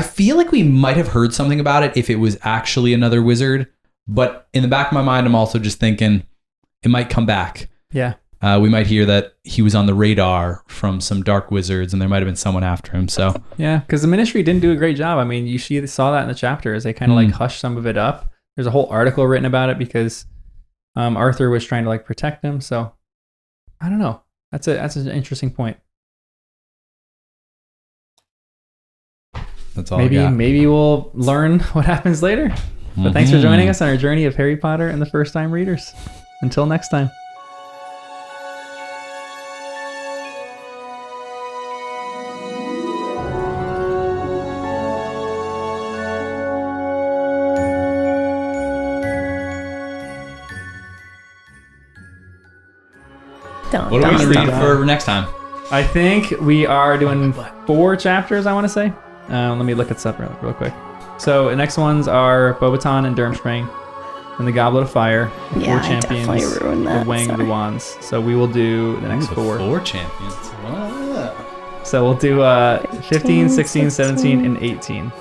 feel like we might have heard something about it if it was actually another wizard, but in the back of my mind, I'm also just thinking it might come back. Yeah. We might hear that he was on the radar from some dark wizards and there might have been someone after him. So Yeah, because the Ministry didn't do a great job. I mean, you saw that in the chapter as they kind of like hushed some of it up. There's a whole article written about it because Arthur was trying to like protect him. So I don't know. That's an interesting point. that's all I got. Maybe we'll learn what happens later. But thanks for joining us on our journey of Harry Potter and the First Time Readers. Until next time. What are we going to read for next time? I think we are doing 4 chapters, I want to say. Let me look this up real quick. So the next ones are Bobaton and Durmstrang, and the Goblet of Fire, the 4 champions, the Wang of the Wands. So we will do the next 4. 4 champions. Wow. So we'll do 15, 16, 17, and 18.